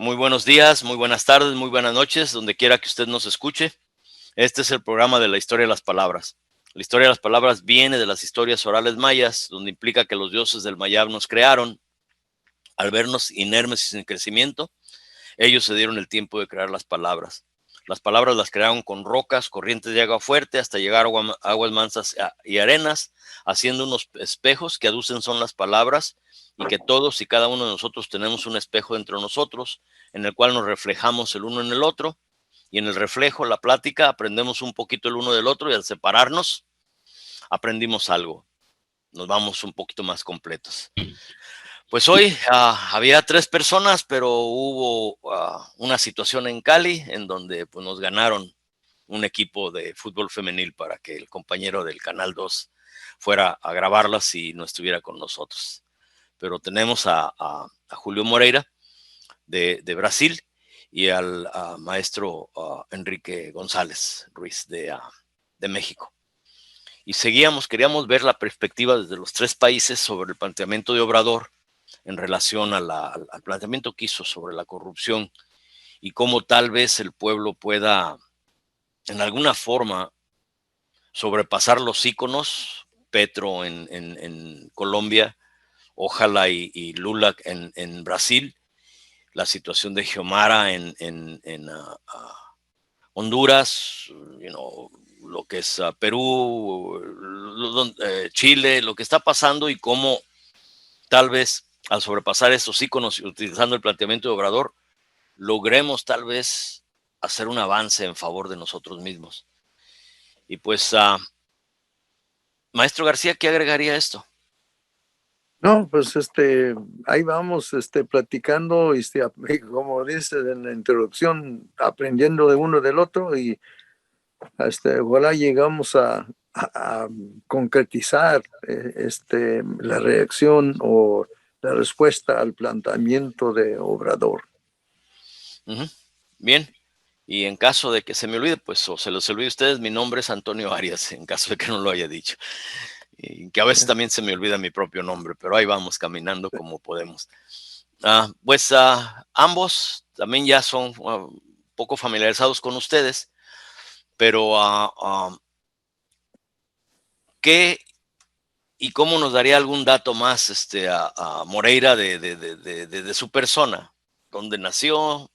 Muy buenos días, muy buenas tardes, muy buenas noches, donde quiera que usted nos escuche. Este es el programa de la historia de las palabras. La historia de las palabras viene de las historias orales mayas, donde implica que los dioses del Mayab nos crearon. Al vernos inermes y sin crecimiento, ellos se dieron el tiempo de crear las palabras. Las palabras las crearon con rocas, corrientes de agua fuerte, hasta llegar a aguas mansas y arenas, haciendo unos espejos que aducen son las palabras, y que todos y cada uno de nosotros tenemos un espejo dentro de nosotros, en el cual nos reflejamos el uno en el otro, y en el reflejo, la plática, aprendemos un poquito el uno del otro, y al separarnos, aprendimos algo. Nos vamos un poquito más completos. Pues hoy había 3 personas, pero hubo una situación en Cali en donde pues, nos ganaron un equipo de fútbol femenil para que el compañero del Canal 2 fuera a grabarlas y no estuviera con nosotros. Pero tenemos a Julio Moreira de Brasil y al maestro Enrique González Ruiz de México. Y queríamos ver la perspectiva desde los 3 países sobre el planteamiento de Obrador en relación al planteamiento que hizo sobre la corrupción y cómo tal vez el pueblo pueda en alguna forma sobrepasar los íconos, Petro en Colombia, ojalá y Lula en Brasil, la situación de Xiomara en Honduras, lo que es Perú, Chile, lo que está pasando y cómo tal vez al sobrepasar estos íconos y utilizando el planteamiento de Obrador, logremos tal vez hacer un avance en favor de nosotros mismos. Y pues, maestro García, ¿qué agregaría a esto? No, pues ahí vamos platicando, como dice en la introducción, aprendiendo de uno del otro y ojalá llegamos a concretizar la reacción o la respuesta al planteamiento de Obrador. Bien, y en caso de que se me olvide, pues o se los olvide a ustedes, mi nombre es Antonio Arias, en caso de que no lo haya dicho. Y que a veces también se me olvida mi propio nombre, pero ahí vamos caminando como podemos. Pues ambos también ya son poco familiarizados con ustedes, pero ¿qué y cómo nos daría algún dato más a Moreira de su persona? ¿Dónde nació?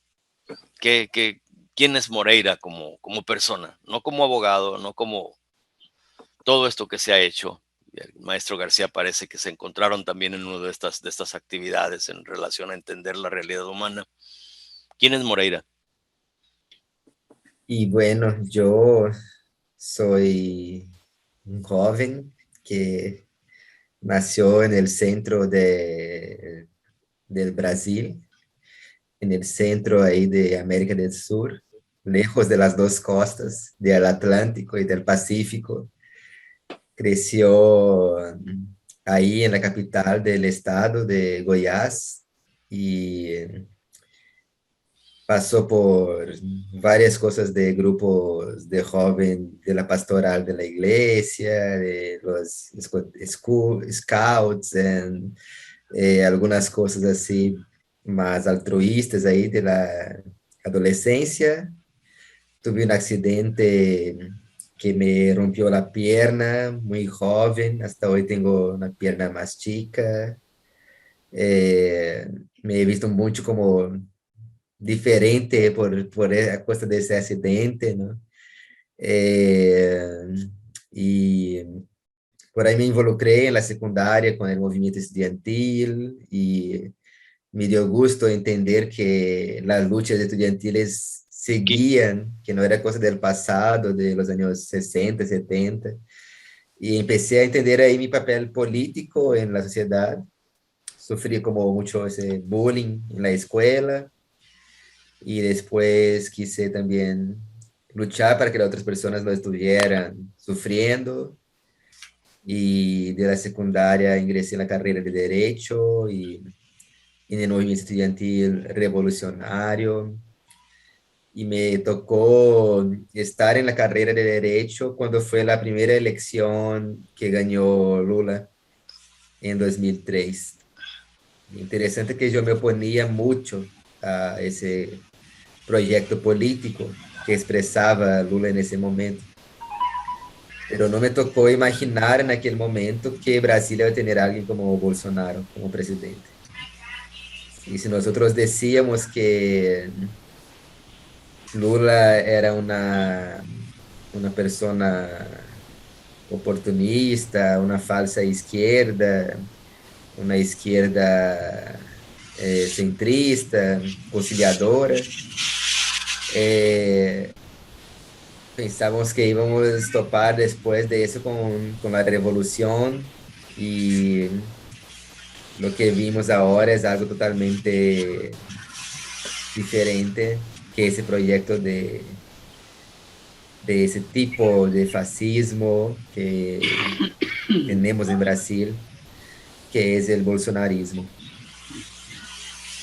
¿Quién es Moreira como persona? No como abogado, no como todo esto que se ha hecho. El maestro García parece que se encontraron también en una de estas actividades en relación a entender la realidad humana. ¿Quién es Moreira? Y bueno, yo soy un joven que nació en el centro del Brasil, en el centro ahí de América del Sur, lejos de las dos costas, del Atlántico y del Pacífico. Creció ahí en la capital del estado de Goiás y pasó por varias cosas de grupos de joven de la pastoral de la iglesia, de los scouts, algunas cosas así más altruistas ahí de la adolescencia. Tuve un accidente que me rompió la pierna muy joven, hasta hoy tengo una pierna más chica. Me he visto mucho como diferente por a costa desse acidente, ¿no? Y por ahí me involucré en la secundaria con el movimiento estudiantil y me dio gusto entender que las luchas estudiantiles seguían, que no era cosa del pasado, de los años 60, 70. Y empecé a entender ahí mi papel político en la sociedad. Sufrí como mucho ese bullying en la escuela, y después quise también luchar para que las otras personas no estuvieran sufriendo, y de la secundaria ingresé en la carrera de Derecho y en el movimiento estudiantil revolucionario, y me tocó estar en la carrera de Derecho cuando fue la primera elección que ganó Lula en 2003. Interesante que yo me oponía mucho a ese proyecto político que expresaba Lula en ese momento. Pero no me tocó imaginar en aquel momento que Brasil iba a tener a alguien como Bolsonaro como presidente. Y si nosotros decíamos que Lula era una persona oportunista, una falsa izquierda, una izquierda centrista, conciliadora, pensábamos que íbamos a topar después de eso con la revolución, y lo que vimos ahora es algo totalmente diferente, que ese proyecto de ese tipo de fascismo que tenemos en Brasil, que es el bolsonarismo.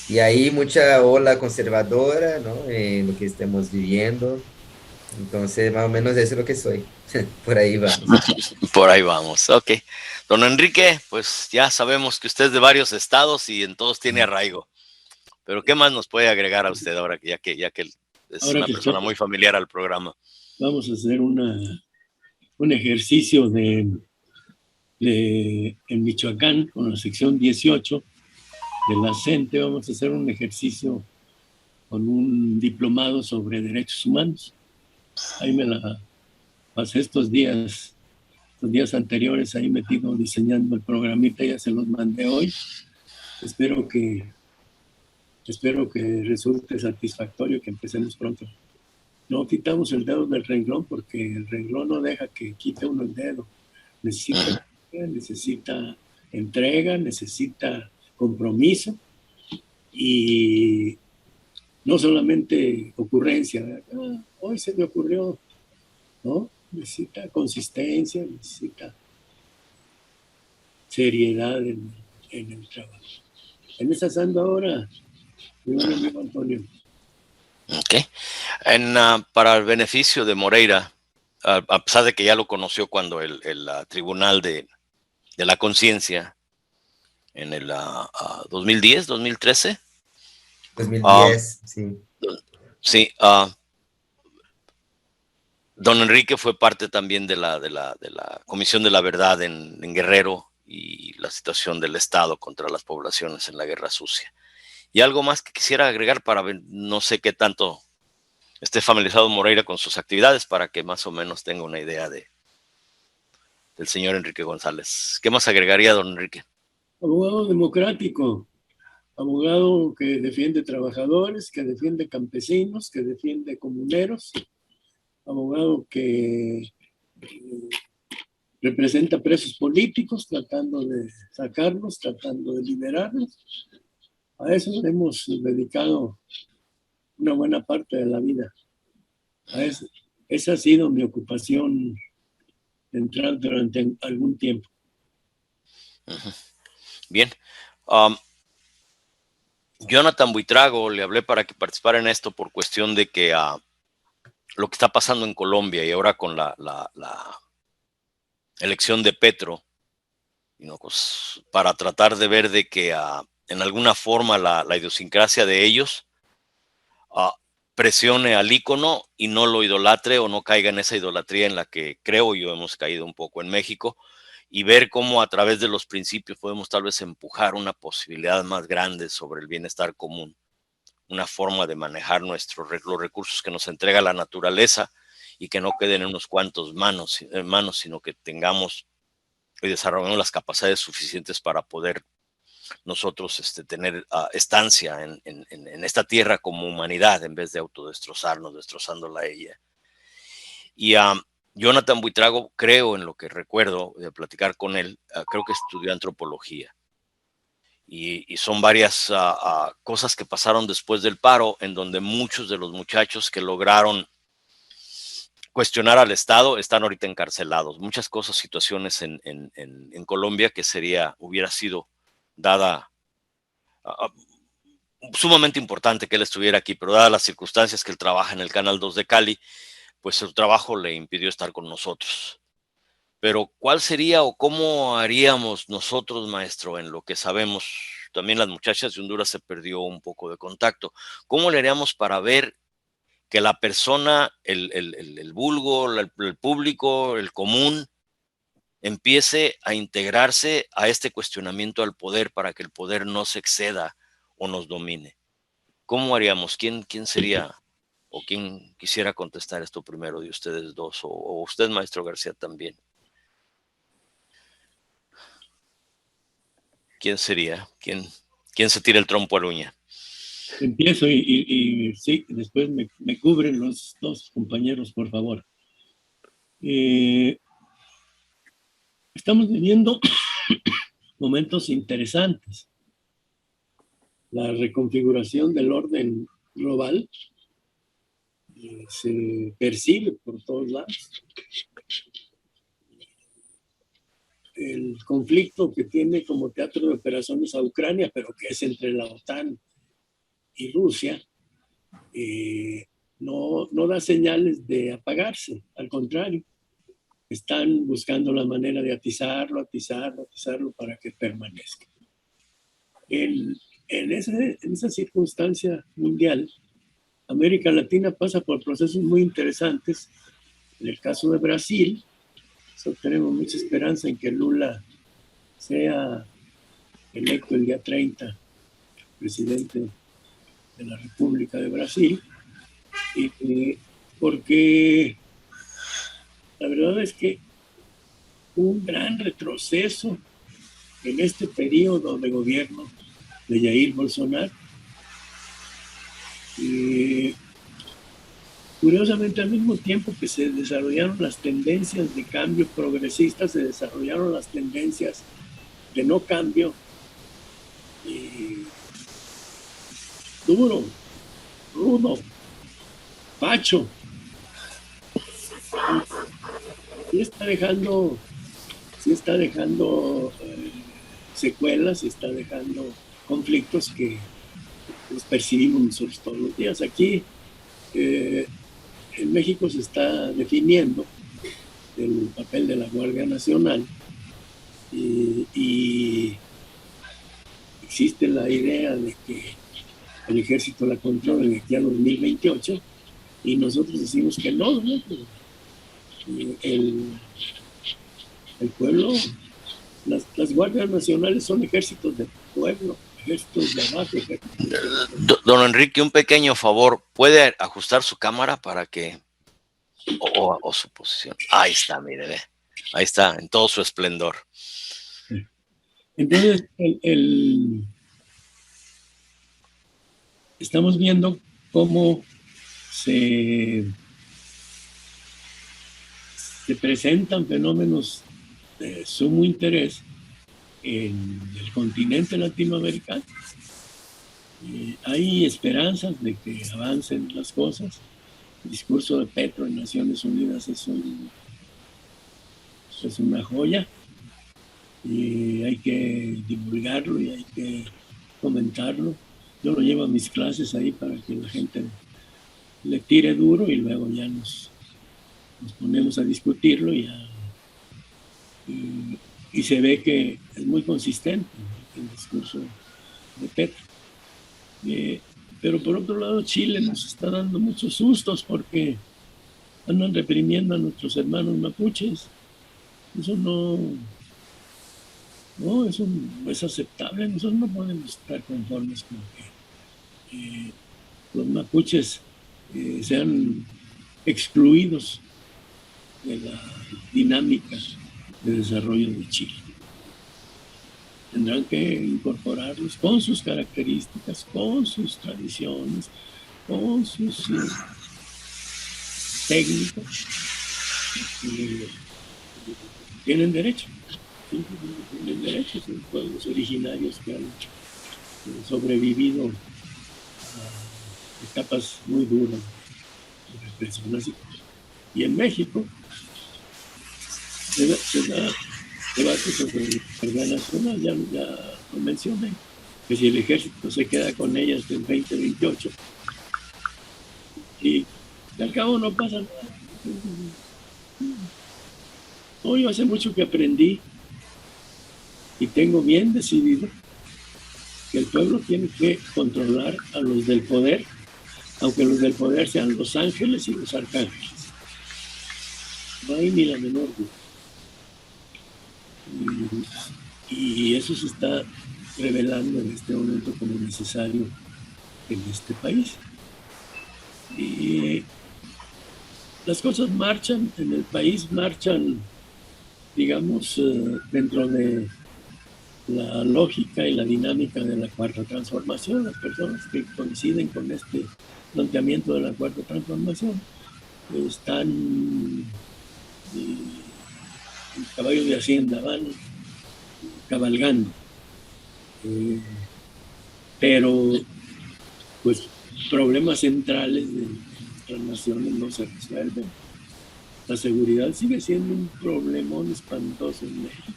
Y ahí mucha ola conservadora, ¿no? En lo que estamos viviendo. Entonces, más o menos eso es lo que soy. Por ahí vamos. Por ahí vamos, ok. Don Enrique, pues ya sabemos que usted es de varios estados y en todos tiene arraigo. Pero ¿qué más nos puede agregar a usted ahora, ya que es Ahora una que persona muy familiar al programa? vamos a hacer un ejercicio en Michoacán, con la sección 18 de la CENTE. Vamos a hacer un ejercicio con un diplomado sobre derechos humanos. Ahí me la pasé estos días anteriores, ahí metido diseñando el programita, ya se los mandé hoy. Espero que resulte satisfactorio, que empecemos pronto. No quitamos el dedo del renglón, porque el renglón no deja que quite uno el dedo. Necesita entrega, necesita compromiso, y no solamente ocurrencia. Hoy se me ocurrió, ¿no? Necesita consistencia, necesita seriedad en el trabajo. En esa ando ahora, mi buen amigo Antonio. Ok. Para el beneficio de Moreira, a pesar de que ya lo conoció cuando el Tribunal de la Conciencia en el 2010, 2013. 2010, sí. Sí, don Enrique fue parte también de la Comisión de la Verdad en Guerrero y la situación del Estado contra las poblaciones en la Guerra Sucia. Y algo más que quisiera agregar para ver, no sé qué tanto esté familiarizado Moreira con sus actividades, para que más o menos tenga una idea del señor Enrique González. ¿Qué más agregaría, don Enrique? Abogado democrático, abogado que defiende trabajadores, que defiende campesinos, que defiende comuneros, abogado que representa presos políticos, tratando de sacarlos, tratando de liberarlos. A eso hemos dedicado una buena parte de la vida. Esa ha sido mi ocupación central durante algún tiempo. Bien. Jonathan Buitrago, le hablé para que participara en esto por cuestión de que lo que está pasando en Colombia y ahora con la elección de Petro, pues, para tratar de ver de que en alguna forma la idiosincrasia de ellos presione al ícono y no lo idolatre o no caiga en esa idolatría en la que creo yo hemos caído un poco en México, y ver cómo a través de los principios podemos tal vez empujar una posibilidad más grande sobre el bienestar común, una forma de manejar los recursos que nos entrega la naturaleza y que no queden en unos cuantos manos, sino que tengamos y desarrollemos las capacidades suficientes para poder nosotros tener estancia en esta tierra como humanidad, en vez de autodestrozarnos, destrozándola a ella. Y Jonathan Buitrago, creo, en lo que recuerdo de platicar con él, creo que estudió antropología. Y son varias cosas que pasaron después del paro, en donde muchos de los muchachos que lograron cuestionar al Estado están ahorita encarcelados. Muchas cosas, situaciones en Colombia que hubiera sido dada sumamente importante que él estuviera aquí, pero dadas las circunstancias que él trabaja en el Canal 2 de Cali, pues su trabajo le impidió estar con nosotros. Pero ¿cuál sería o cómo haríamos nosotros, maestro, en lo que sabemos también las muchachas de Honduras se perdió un poco de contacto. ¿Cómo le haríamos para ver que la persona, el vulgo, el público, el común, empiece a integrarse a este cuestionamiento al poder para que el poder no se exceda o nos domine? ¿Cómo haríamos? ¿Quién sería o quién quisiera contestar esto primero de ustedes dos? O usted, maestro García, también. ¿Quién sería? ¿Quién se tira el trompo a la uña? Empiezo y sí, después me cubren los dos compañeros, por favor. Estamos viviendo momentos interesantes. La reconfiguración del orden global se percibe por todos lados. El conflicto que tiene como teatro de operaciones a Ucrania, pero que es entre la OTAN y Rusia, no da señales de apagarse, al contrario, están buscando la manera de atizarlo para que permanezca. En esa circunstancia mundial, América Latina pasa por procesos muy interesantes. En el caso de Brasil, tenemos mucha esperanza en que Lula sea electo el día 30 presidente de la República de Brasil, porque la verdad es que un gran retroceso en este periodo de gobierno de Jair Bolsonaro. Curiosamente, al mismo tiempo que se desarrollaron las tendencias de cambio progresista, se desarrollaron las tendencias de no cambio, duro, rudo, facho. Sí está dejando secuelas, sí está dejando conflictos que los percibimos nosotros todos los días. Aquí en México se está definiendo el papel de la Guardia Nacional y existe la idea de que el ejército la controla de aquí a 2028 y nosotros decimos que no, ¿no? El pueblo, las guardias nacionales son ejércitos del pueblo, ejércitos de abajo. Don Enrique, un pequeño favor, ¿puede ajustar su cámara para que, o su posición? Ahí está, mire, ve. Ahí está, en todo su esplendor. Entonces, estamos viendo cómo se presentan fenómenos de sumo interés en el continente latinoamericano. Hay esperanzas de que avancen las cosas. El discurso de Petro en Naciones Unidas es una joya y hay que divulgarlo y hay que comentarlo. Yo lo llevo a mis clases ahí para que la gente le tire duro y luego ya nos ponemos a discutirlo y se ve que es muy consistente el discurso de Petro. Pero por otro lado, Chile nos está dando muchos sustos porque andan reprimiendo a nuestros hermanos mapuches. Eso no es aceptable. Nosotros no podemos estar conformes con que los mapuches sean excluidos de la dinámica de desarrollo de Chile. Tendrán que incorporarlos con sus características, con sus tradiciones, con sus técnicas. Tienen derecho. Sí, tienen derecho. Son pueblos originarios que han sobrevivido a etapas muy duras de represión. Y en México se da debate sobre la Guardia Nacional, ya lo mencioné, que si el ejército se queda con ellas hasta el 2028 y al cabo no pasa nada. Yo hace mucho que aprendí y tengo bien decidido que el pueblo tiene que controlar a los del poder, aunque los del poder sean los ángeles y los arcángeles. No hay ni la menor duda. Y eso se está revelando en este momento como necesario en este país. Y las cosas marchan en el país, marchan, digamos, dentro de la lógica y la dinámica de la cuarta transformación. Las personas que coinciden con este planteamiento de la cuarta transformación están en caballo de hacienda, van cabalgando. Pero, pues, problemas centrales de nuestras naciones no se resuelven. La seguridad sigue siendo un problemón espantoso en México.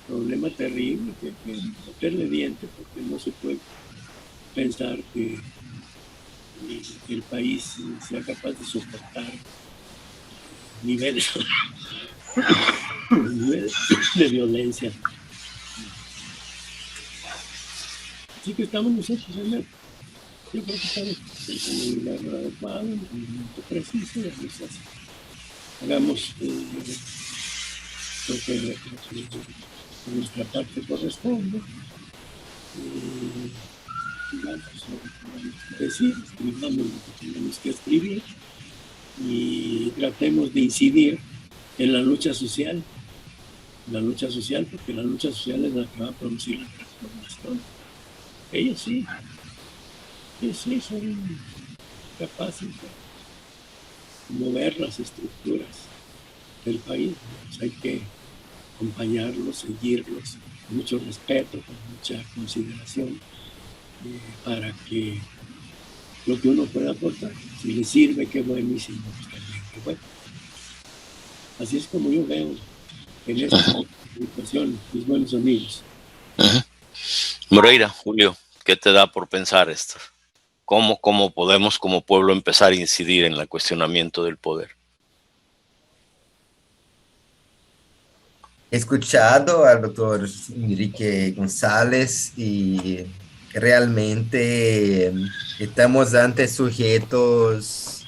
Problema terrible que hay que meterle diente, porque no se puede pensar que el país sea capaz de soportar niveles de violencia. Así que estamos nosotros en el, yo creo que estamos en el lugar adecuado, en el momento preciso, y hagamos lo que nuestra parte corresponde. Digamos lo que tenemos que decir, escribamos lo que tenemos que escribir y tratemos de incidir en la lucha social. Porque la lucha social es la que va a producir la transformación. Ellos sí son capaces de mover las estructuras del país. Pues hay que acompañarlos, seguirlos, con mucho respeto, con mucha consideración, para que lo que uno pueda aportar, si le sirve, qué bueno, y si no, pues también qué bueno. Así es como yo veo en esta situación, mis buenos amigos. Moreira, Julio, ¿qué te da por pensar esto? ¿Cómo podemos como pueblo empezar a incidir en el cuestionamiento del poder? He escuchado al doctor Enrique González y realmente estamos ante sujetos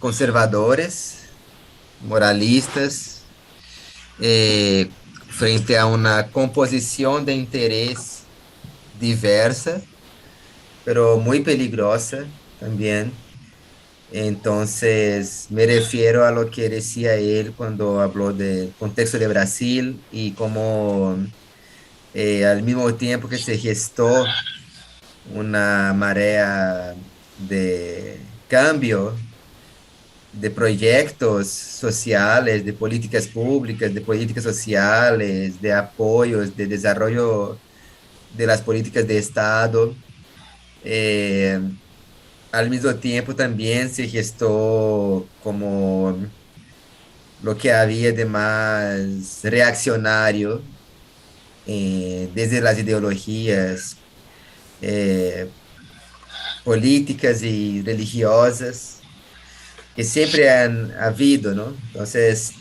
conservadores, moralistas, frente a una composición de interés diversa, pero muy peligrosa también. Entonces, me refiero a lo que decía él cuando habló del contexto de Brasil y cómo al mismo tiempo que se gestó una marea de cambio de proyectos sociales, de políticas públicas, de políticas sociales, de apoyos, de desarrollo de las políticas de Estado. Al mismo tiempo también se gestó como lo que había de más reaccionario desde las ideologías políticas y religiosas que siempre han habido, ¿no? Entonces,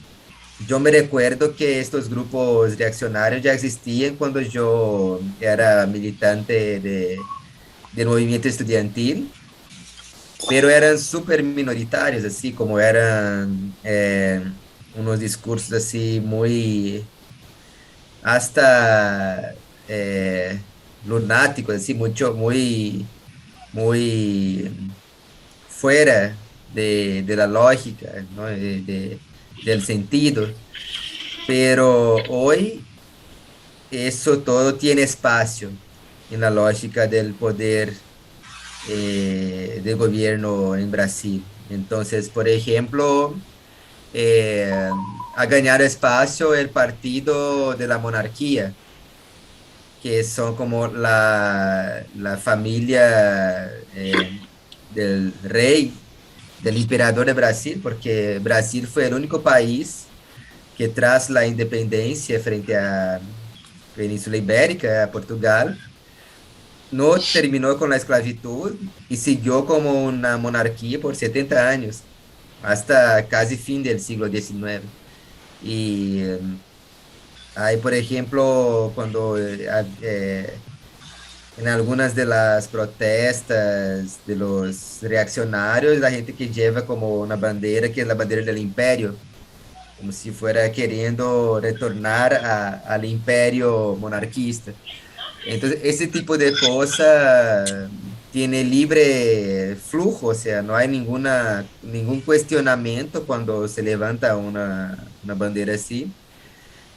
yo me recuerdo que estos grupos reaccionarios ya existían cuando yo era militante del movimiento estudiantil, pero eran súper minoritarios, así como eran unos discursos así muy, hasta lunáticos, así muy fuera de la lógica, ¿no? Del sentido. Pero hoy eso todo tiene espacio en la lógica del poder del gobierno en Brasil. Entonces, por ejemplo, ha ganado espacio el partido de la monarquía, que son como la familia del rey, del emperador de Brasil, porque Brasil fue el único país que tras la independencia frente a Península Ibérica, a Portugal, no terminó con la esclavitud y siguió como una monarquía por 70 años, hasta casi fin del siglo XIX. Y Hay, por ejemplo, cuando en algunas de las protestas de los reaccionarios, la gente que lleva como una bandera, que es la bandera del imperio, como si fuera queriendo retornar al imperio monarquista. Entonces, ese tipo de cosa tiene libre flujo, o sea, no hay ningún cuestionamiento cuando se levanta una bandera así.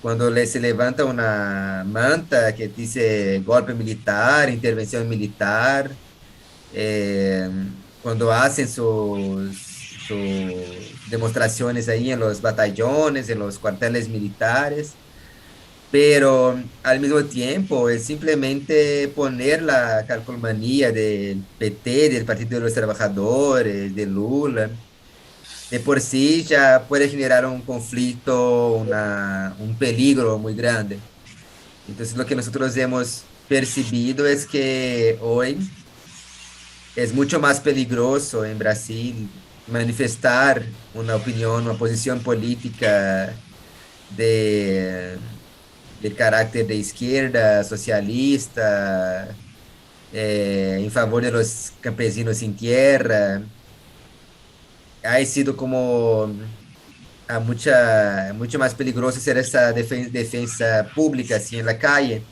Cuando se levanta una manta que dice golpe militar, intervención militar, eh, cuando hacen sus demostraciones ahí en los batallones, en los cuarteles militares, pero al mismo tiempo es simplemente poner la calcomanía del PT, del Partido de los Trabajadores, de Lula, de por sí ya puede generar un conflicto, un peligro muy grande. Entonces lo que nosotros hemos percibido es que hoy es mucho más peligroso en Brasil manifestar una opinión, una posición política de, de carácter de izquierda, socialista, en favor de los campesinos sin tierra. Ha sido como mucho más peligroso hacer esa defensa pública así en la calle,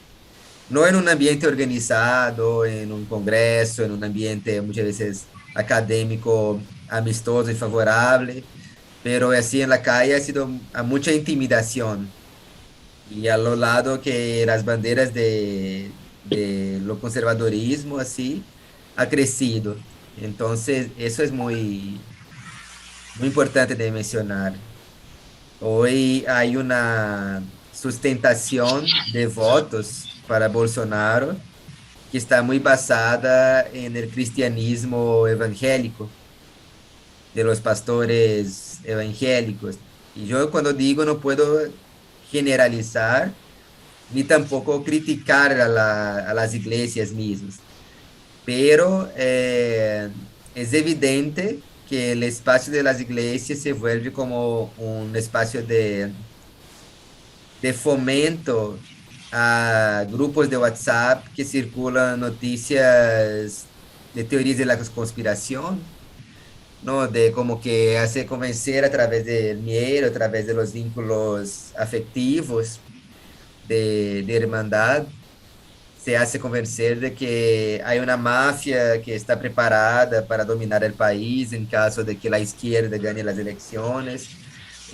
no en un ambiente organizado, en un congreso, en un ambiente muchas veces académico, amistoso y favorable, pero así en la calle ha sido a mucha intimidación. Y a lo lado que las banderas de lo conservadorismo así ha crecido. Entonces, eso es muy importante de mencionar. Hoy hay una sustentación de votos para Bolsonaro que está muy basada en el cristianismo evangélico, de los pastores evangélicos. Y yo cuando digo no puedo generalizar ni tampoco criticar a las iglesias mismas, pero es evidente que el espacio de las iglesias se vuelve como un espacio de fomento a grupos de WhatsApp que circulan noticias de teorías de la conspiración, ¿no? De como que hace convencer a través del miedo, a través de los vínculos afectivos de hermandad, se hace convencer de que hay una mafia que está preparada para dominar el país en caso de que la izquierda gane las elecciones.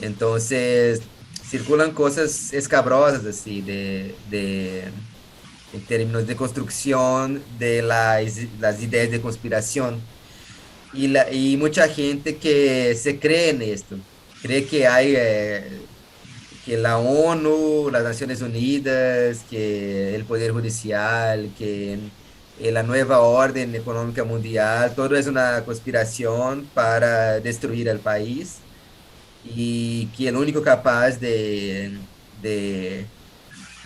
Entonces, circulan cosas escabrosas así, en términos de construcción de las ideas de conspiración. Y mucha gente que se cree en esto, cree que hay que la ONU, las Naciones Unidas, que el Poder Judicial, que la nueva orden económica mundial, todo es una conspiración para destruir el país y que el único capaz de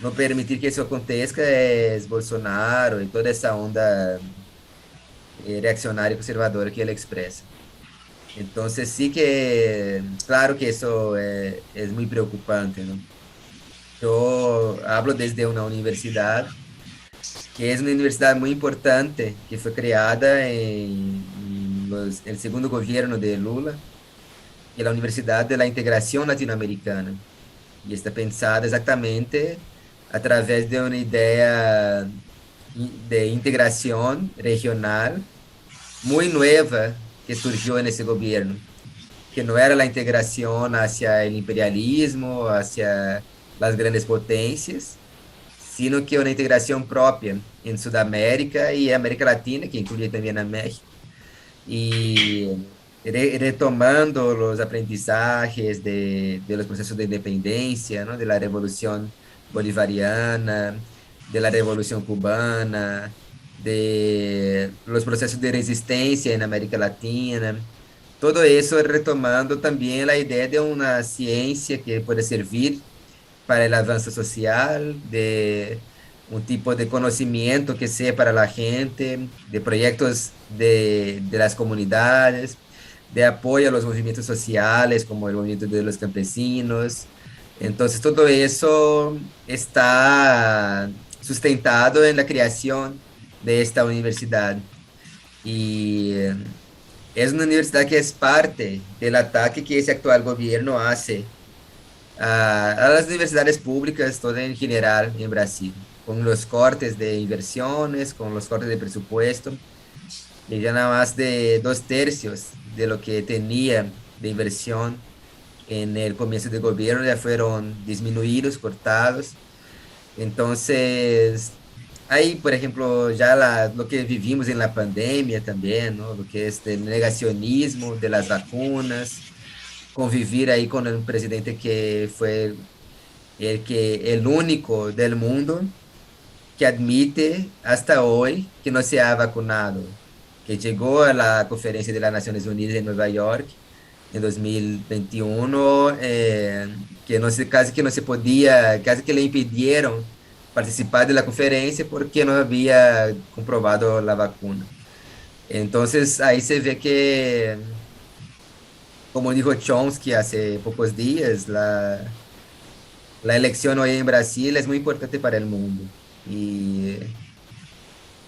no permitir que eso acontezca es Bolsonaro y toda esa onda reaccionaria y conservadora que él expresa. Entonces sí que, claro que eso es muy preocupante, ¿no? Yo hablo desde una universidad que es una universidad muy importante, que fue creada en el segundo gobierno de Lula, que es la Universidad de la Integración Latinoamericana. Y está pensada exactamente a través de una idea de integración regional muy nueva que surgió en ese gobierno, que no era la integración hacia el imperialismo, hacia las grandes potencias, sino que una integración propia en Sudamérica y América Latina, que incluye también a México. Y retomando los aprendizajes de los procesos de independencia, ¿no? De la revolución bolivariana, de la revolución cubana, de los procesos de resistencia en América Latina. Todo eso retomando también la idea de una ciencia que puede servir para el avance social, de un tipo de conocimiento que sea para la gente, de proyectos de las comunidades, de apoyo a los movimientos sociales como el movimiento de los campesinos, Entonces todo eso está sustentado en la creación de esta universidad. Y es una universidad que es parte del ataque que ese actual gobierno hace a las universidades públicas, todo en general en Brasil, con los cortes de inversiones, con los cortes de presupuesto, y ya nada más de 2/3 de lo que tenía de inversión en el comienzo del gobierno ya fueron disminuidos, cortados. Entonces, hay, por ejemplo, ya lo que vivimos en la pandemia también, ¿no? Lo que es el negacionismo de las vacunas, convivir ahí con un presidente que fue el único del mundo que admite hasta hoy que no se ha vacunado, que llegó a la conferencia de las Naciones Unidas en Nueva York en 2021, que no se, casi que no se podía, casi que le impidieron participar de la conferencia porque no había comprobado la vacuna. Entonces ahí se ve que, como dijo Chomsky hace pocos días, la elección hoy en Brasil es muy importante para el mundo. Y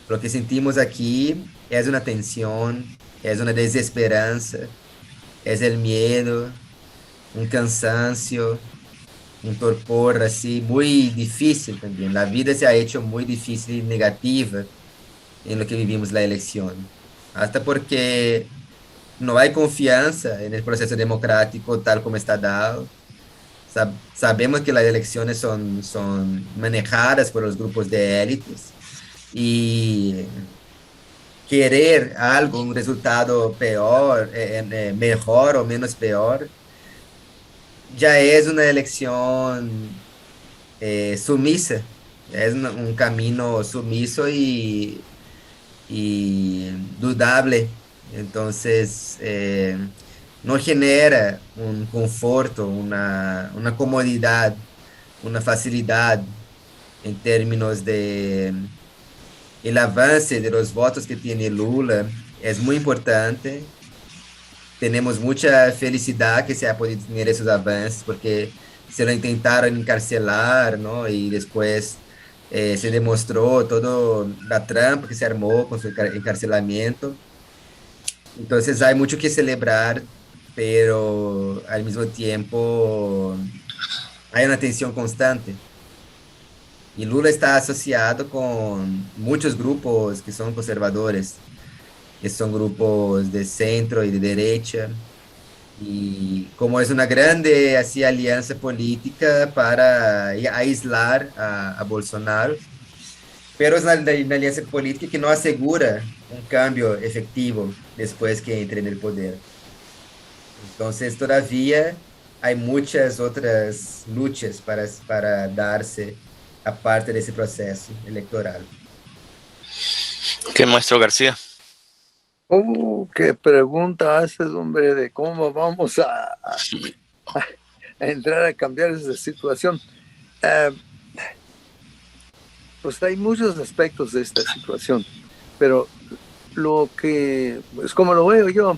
lo que sentimos aquí es una tensión, es una desesperanza, es el miedo, un cansancio, un torpor así muy difícil también. La vida se ha hecho muy difícil y negativa en lo que vivimos la elección. Hasta porque no hay confianza en el proceso democrático tal como está dado. Sabemos que las elecciones son manejadas por los grupos de élites y querer algo, un resultado peor, mejor o menos peor, ya es una elección sumisa, es un camino sumiso y dudable. Entonces, no genera un conforto, una comodidad, una facilidad en términos de el avance de los votos que tiene Lula. Es muy importante. Tenemos mucha felicidad que se ha podido tener esos avances, porque se lo intentaron encarcelar, ¿no? Y después se demostró toda la trampa que se armó con su encarcelamiento. Entonces hay mucho que celebrar, pero al mismo tiempo hay una tensión constante. Y Lula está asociado con muchos grupos que son conservadores, que son grupos de centro y de derecha. Y como es una grande así, alianza política para aislar a Bolsonaro, pero es una alianza política que no asegura un cambio efectivo después que entre en el poder. Entonces, todavía hay muchas otras luchas para darse aparte de ese proceso electoral. ¿Qué, maestro García? Qué pregunta haces, hombre, de cómo vamos a entrar a cambiar esa situación. Pues hay muchos aspectos de esta situación, pero lo que, pues como lo veo yo,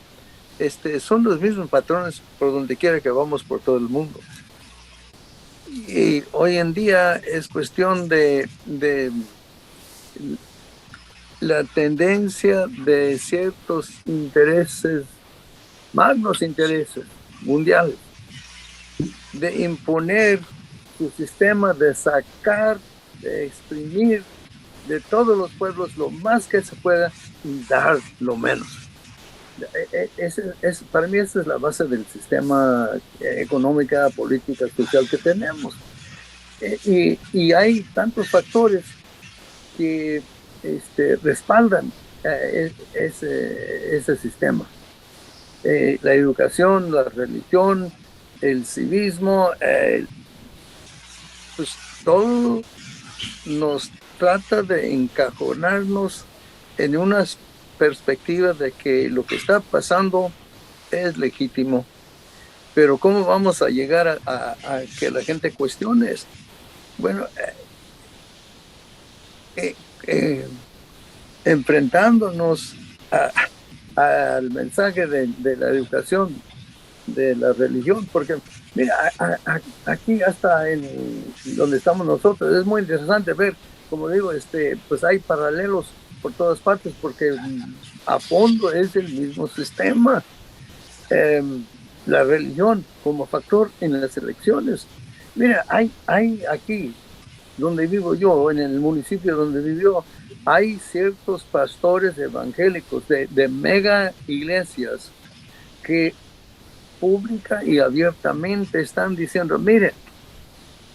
son los mismos patrones por donde quiera que vamos por todo el mundo. Y hoy en día es cuestión de la tendencia de ciertos intereses, magnos intereses mundiales, de imponer su sistema, de sacar, de exprimir de todos los pueblos lo más que se pueda y dar lo menos. Para mí esa es la base del sistema económica, política, social que tenemos. Y hay tantos factores que respaldan ese sistema. La educación, la religión, el civismo, pues todo nos trata de encajonarnos en unas perspectivas de que lo que está pasando es legítimo. Pero ¿cómo vamos a llegar a que la gente cuestione esto? Bueno, enfrentándonos al mensaje de la educación, de la religión, porque Mira, aquí hasta en donde estamos nosotros, es muy interesante ver, como digo, pues hay paralelos por todas partes, porque a fondo es el mismo sistema. Eh, la religión como factor en las elecciones. Mira, hay aquí, donde vivo yo, en el municipio donde vivió, hay ciertos pastores evangélicos de mega iglesias que pública y abiertamente están diciendo, mire,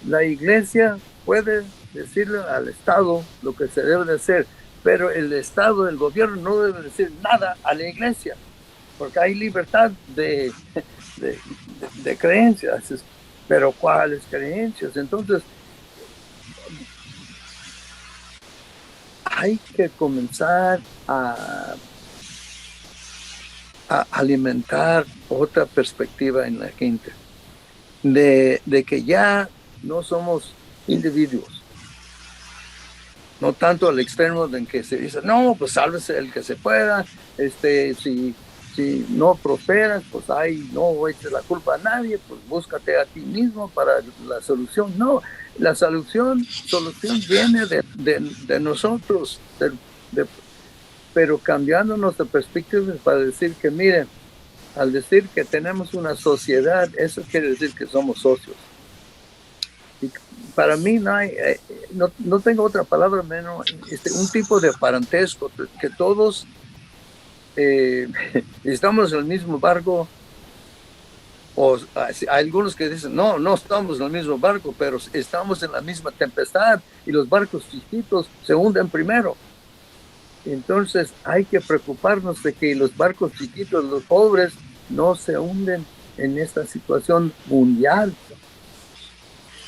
la iglesia puede decirle al Estado lo que se debe de hacer, pero el Estado, el gobierno no debe decir nada a la iglesia, porque hay libertad de, de creencias, pero ¿cuáles creencias? Entonces, hay que comenzar a alimentar otra perspectiva en la gente, de que ya no somos individuos, no tanto al extremo en que se dice, no, pues sálvese el que se pueda, si no prosperas, pues ahí no eches la culpa a nadie, pues búscate a ti mismo para la solución. No, la solución viene de nosotros, pero cambiando nuestra perspectiva para decir que, miren, al decir que tenemos una sociedad, eso quiere decir que somos socios. Y para mí no tengo otra palabra menos, un tipo de parentesco, que todos estamos en el mismo barco, o hay algunos que dicen, no estamos en el mismo barco, pero estamos en la misma tempestad y los barcos chiquitos se hunden primero. Entonces hay que preocuparnos de que los barcos chiquitos, los pobres, no se hunden en esta situación mundial.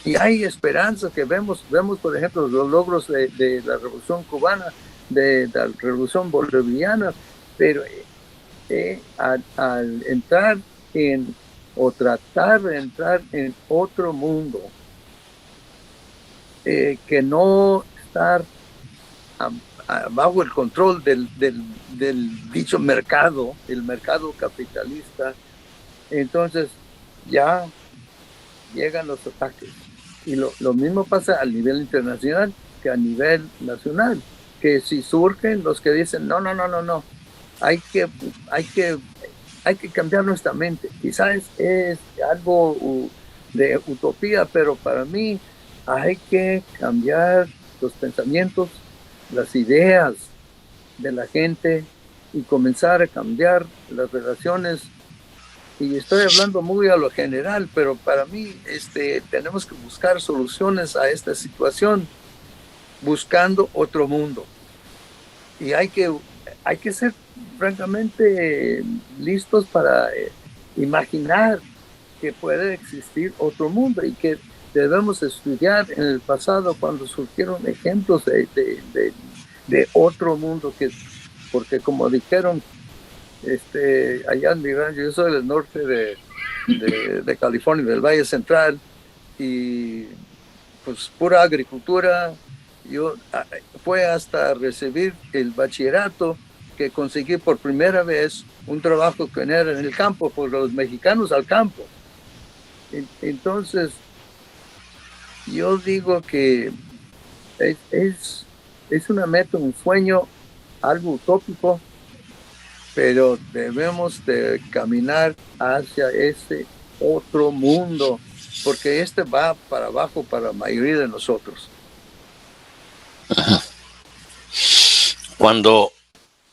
Y hay esperanza que vemos por ejemplo, los logros de la Revolución Cubana, de la Revolución Bolivariana, pero al entrar o tratar de entrar en otro mundo, que no estar bajo el control del dicho mercado, el mercado capitalista, entonces ya llegan los ataques. Y lo mismo pasa a nivel internacional que a nivel nacional, que si surgen los que dicen, no, hay que cambiar nuestra mente. Quizás es algo de utopía, pero para mí hay que cambiar los pensamientos, las ideas de la gente y comenzar a cambiar las relaciones. Y estoy hablando muy a lo general, pero para mí tenemos que buscar soluciones a esta situación buscando otro mundo. Y hay que ser francamente listos para imaginar que puede existir otro mundo y que debemos estudiar en el pasado cuando surgieron ejemplos de otro mundo, porque como dijeron allá en mi rancho, yo soy del norte de California, del Valle Central, y pues pura agricultura. Yo fue hasta recibir el bachillerato que conseguí por primera vez un trabajo que era en el campo, por los mexicanos al campo. Entonces, yo digo que es una meta, un sueño, algo utópico, pero debemos de caminar hacia ese otro mundo, porque va para abajo para la mayoría de nosotros. Cuando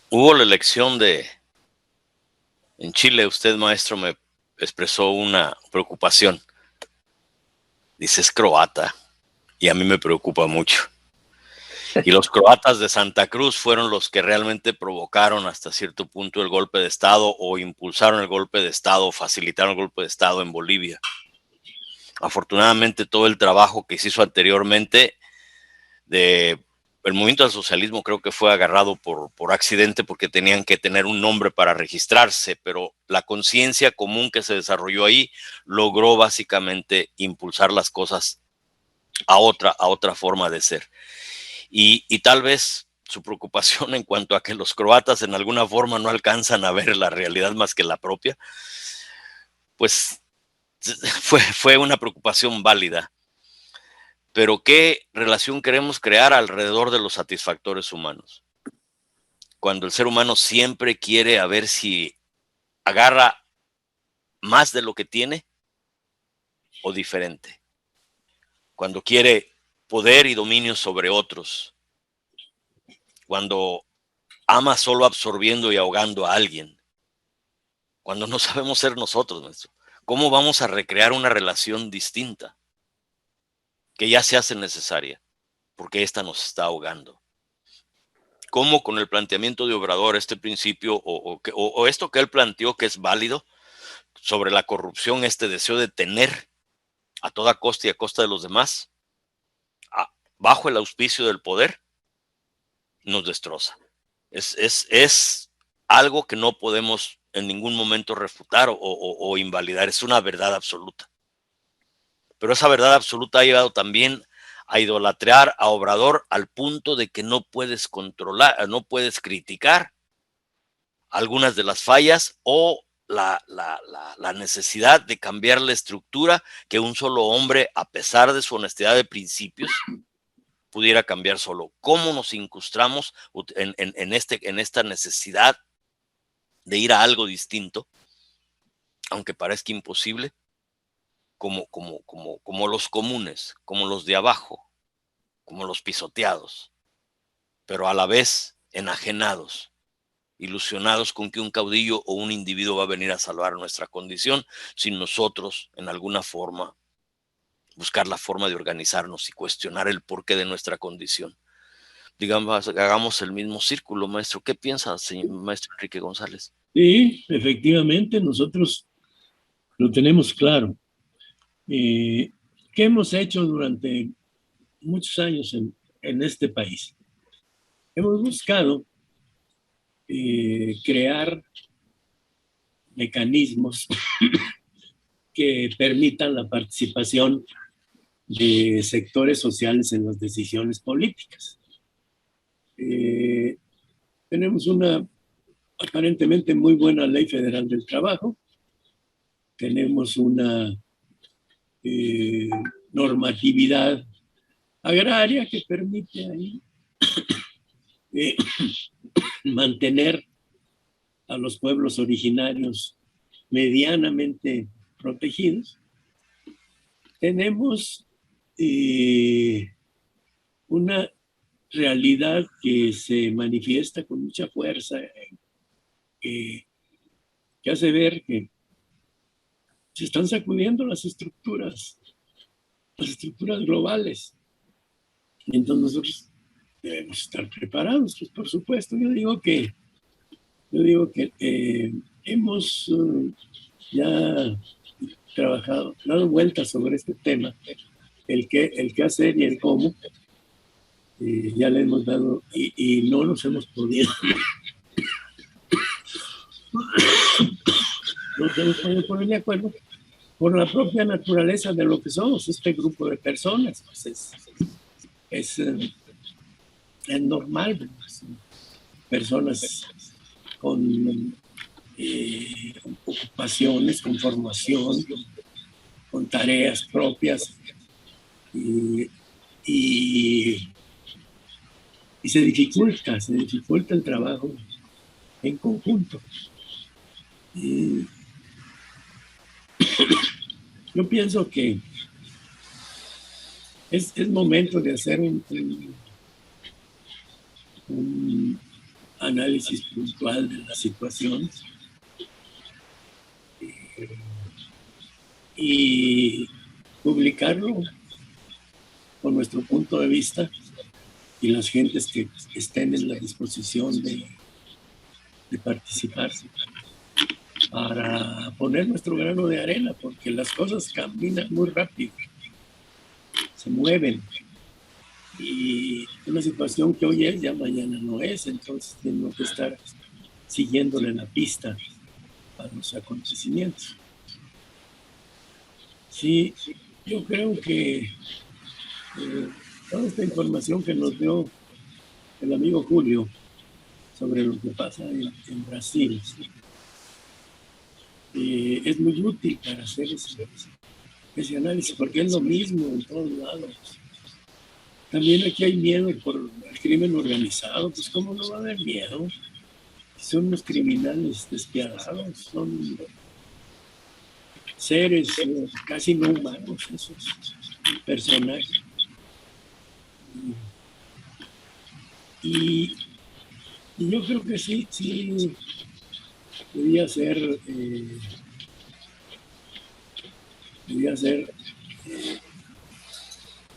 hubo la elección en Chile, usted, maestro, me expresó una preocupación. Dice, es croata, y a mí me preocupa mucho. Y los croatas de Santa Cruz fueron los que realmente provocaron hasta cierto punto el golpe de Estado, o impulsaron el golpe de Estado, facilitaron el golpe de Estado en Bolivia. Afortunadamente, todo el trabajo que se hizo anteriormente el movimiento al socialismo creo que fue agarrado por accidente, porque tenían que tener un nombre para registrarse, pero la conciencia común que se desarrolló ahí logró básicamente impulsar las cosas a otra forma de ser. Y tal vez su preocupación en cuanto a que los croatas en alguna forma no alcanzan a ver la realidad más que la propia, pues fue una preocupación válida. Pero ¿qué relación queremos crear alrededor de los satisfactores humanos? Cuando el ser humano siempre quiere a ver si agarra más de lo que tiene o diferente. Cuando quiere poder y dominio sobre otros. Cuando ama solo absorbiendo y ahogando a alguien. Cuando no sabemos ser nosotros, maestro. ¿Cómo vamos a recrear una relación distinta? Que ya se hace necesaria, porque esta nos está ahogando. ¿Cómo con el planteamiento de Obrador, este principio, o esto que él planteó que es válido, sobre la corrupción, este deseo de tener a toda costa y a costa de los demás, bajo el auspicio del poder, nos destroza? Es algo que no podemos en ningún momento refutar o invalidar, es una verdad absoluta. Pero esa verdad absoluta ha llevado también a idolatrar a Obrador al punto de que no puedes controlar, no puedes criticar algunas de las fallas o la necesidad de cambiar la estructura que un solo hombre, a pesar de su honestidad de principios, pudiera cambiar solo. ¿Cómo nos incrustamos en esta necesidad de ir a algo distinto, aunque parezca imposible, como los comunes, como los de abajo, como los pisoteados, pero a la vez enajenados, ilusionados con que un caudillo o un individuo va a venir a salvar nuestra condición sin nosotros, en alguna forma, buscar la forma de organizarnos y cuestionar el porqué de nuestra condición? Digamos, hagamos el mismo círculo, maestro. ¿Qué piensa, maestro Enrique González? Sí, efectivamente, nosotros lo tenemos claro. ¿Qué hemos hecho durante muchos años en este país? Hemos buscado crear mecanismos que permitan la participación de sectores sociales en las decisiones políticas. Tenemos una aparentemente muy buena ley federal del trabajo, tenemos una normatividad agraria que permite ahí mantener a los pueblos originarios medianamente protegidos. Tenemos una realidad que se manifiesta con mucha fuerza, que hace ver que se están sacudiendo las estructuras globales. Entonces nosotros debemos estar preparados, pues por supuesto. Yo digo que hemos ya trabajado, dado vueltas sobre este tema, el qué hacer y el cómo. Ya le hemos dado y no nos hemos podido poner de acuerdo por la propia naturaleza de lo que somos, este grupo de personas. Pues es normal, pues, personas con ocupaciones, con formación, con tareas propias, y se dificulta el trabajo en conjunto. Yo pienso que es momento de hacer un análisis puntual de la situación y publicarlo con nuestro punto de vista, y las gentes que estén en la disposición de participar, para poner nuestro grano de arena, porque las cosas caminan muy rápido, se mueven, y una situación que hoy es, ya mañana no es. Entonces tenemos que estar siguiéndole la pista a los acontecimientos. Sí, yo creo que toda esta información que nos dio el amigo Julio sobre lo que pasa en Brasil es muy útil para hacer ese análisis, porque es lo mismo en todos lados. También aquí hay miedo por el crimen organizado, pues ¿cómo no va a haber miedo? Son unos criminales despiadados, son seres casi no humanos, esos personajes. Y yo creo que sí podía ser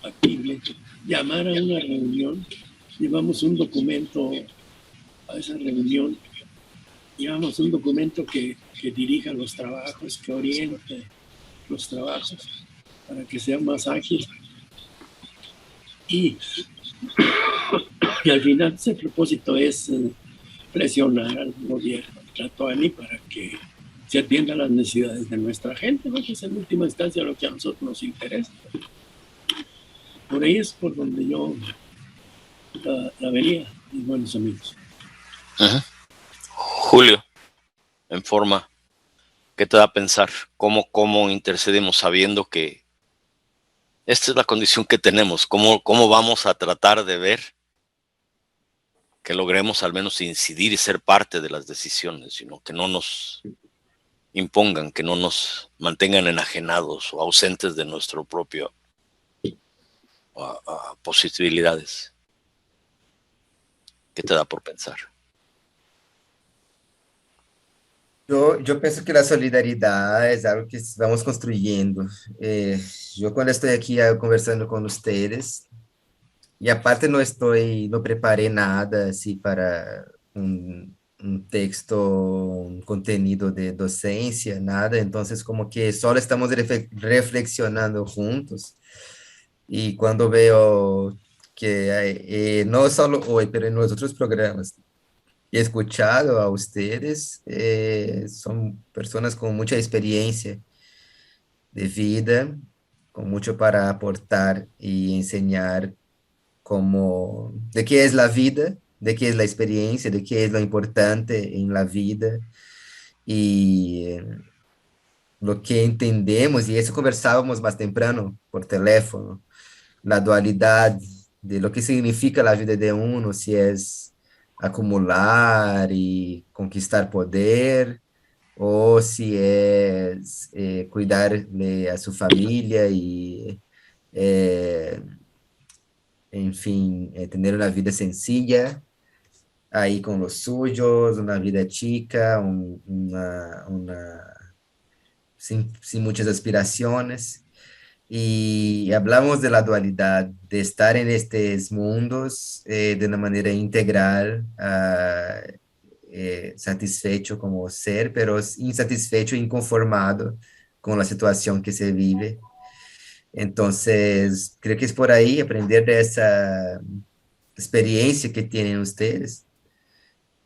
factible llamar a una reunión, llevamos un documento a esa reunión, llevamos un documento que dirija los trabajos, que oriente los trabajos para que sea más ágil. Y al final ese propósito es presionar al gobierno tlatoani para que se atiendan las necesidades de nuestra gente, ¿no? Que es en última instancia lo que a nosotros nos interesa. Por ahí es por donde yo la vería, mis buenos amigos. Julio, en forma, ¿qué te da a pensar? ¿Cómo intercedemos sabiendo que esta es la condición que tenemos? ¿Cómo vamos a tratar de ver que logremos al menos incidir y ser parte de las decisiones, sino que no nos impongan, que no nos mantengan enajenados o ausentes de nuestro propio posibilidades? ¿Qué te da por pensar? Yo pienso que la solidaridad es algo que vamos construyendo. Yo cuando estoy aquí conversando con ustedes, y aparte no preparé nada así para un texto, un contenido de docencia, nada, entonces como que solo estamos reflexionando juntos. Y cuando veo que no solo hoy, pero en los otros programas, he escuchado a ustedes, son personas con mucha experiencia de vida, con mucho para aportar y enseñar de qué es la vida, de qué es la experiencia, de qué es lo importante en la vida y lo que entendemos, y eso conversábamos más temprano por teléfono, la dualidad de lo que significa la vida de uno, si es acumular y conquistar poder, o si es cuidarle a su familia y, en fin, tener una vida sencilla, ahí con los suyos, una vida chica, sin muchas aspiraciones. Y hablamos de la dualidad, de estar en estos mundos de una manera integral, satisfecho como ser, pero insatisfecho e inconformado con la situación que se vive. Entonces, creo que es por ahí aprender de esa experiencia que tienen ustedes.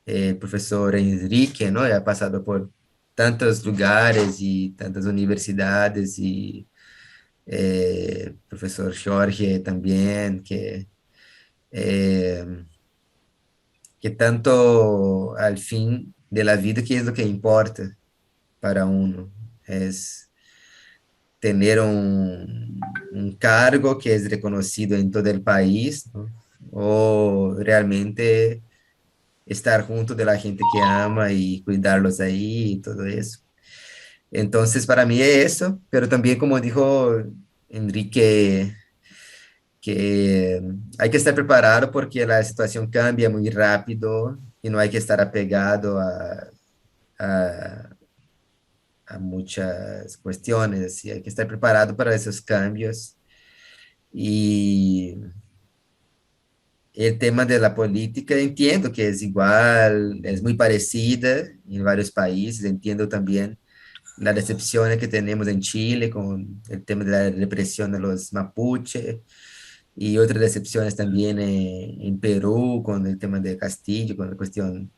El profesor Enrique, ¿no? Ha pasado por tantos lugares y tantas universidades y profesor Jorge también, que tanto al fin de la vida, que es lo que importa para uno, es tener un cargo que es reconocido en todo el país, ¿no? O realmente estar junto de la gente que ama y cuidarlos ahí y todo eso. Entonces, para mí es eso, pero también como dijo Enrique, que hay que estar preparado porque la situación cambia muy rápido y no hay que estar apegado a, a muchas cuestiones, y hay que estar preparado para esos cambios. Y el tema de la política, entiendo que es igual, es muy parecida en varios países, entiendo también la decepción que tenemos en Chile con el tema de la represión de los mapuche, y otras decepciones también en Perú con el tema de Castillo, con la cuestión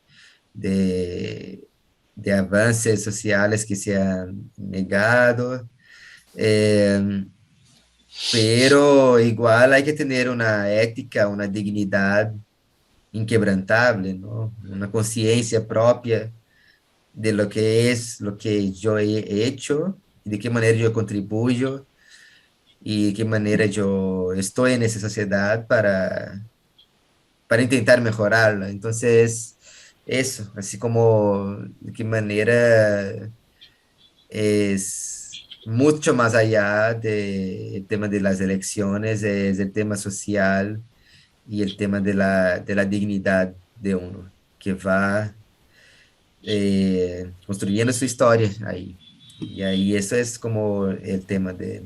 de, de avances sociales que se han negado. Eh, pero igual hay que tener una ética, una dignidad inquebrantable, ¿no? Una conciencia propia de lo que es lo que yo he hecho, y de qué manera yo contribuyo y de qué manera yo estoy en esa sociedad para intentar mejorarla. Entonces, eso, así como de qué manera es mucho más allá del tema de las elecciones, es el tema social y el tema de la dignidad de uno, que va construyendo su historia ahí. Y ahí eso es como el tema de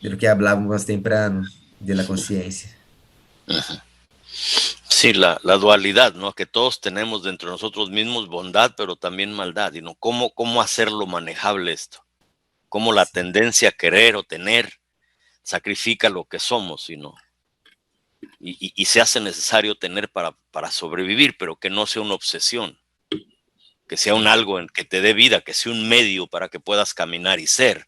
lo que hablábamos más temprano, de la conciencia. Sí, la dualidad, ¿no? Que todos tenemos dentro de nosotros mismos bondad, pero también maldad, y no cómo hacerlo manejable esto, cómo la Sí, tendencia a querer o tener sacrifica lo que somos, y se hace necesario tener para sobrevivir, pero que no sea una obsesión, que sea un algo en que te dé vida, que sea un medio para que puedas caminar y ser,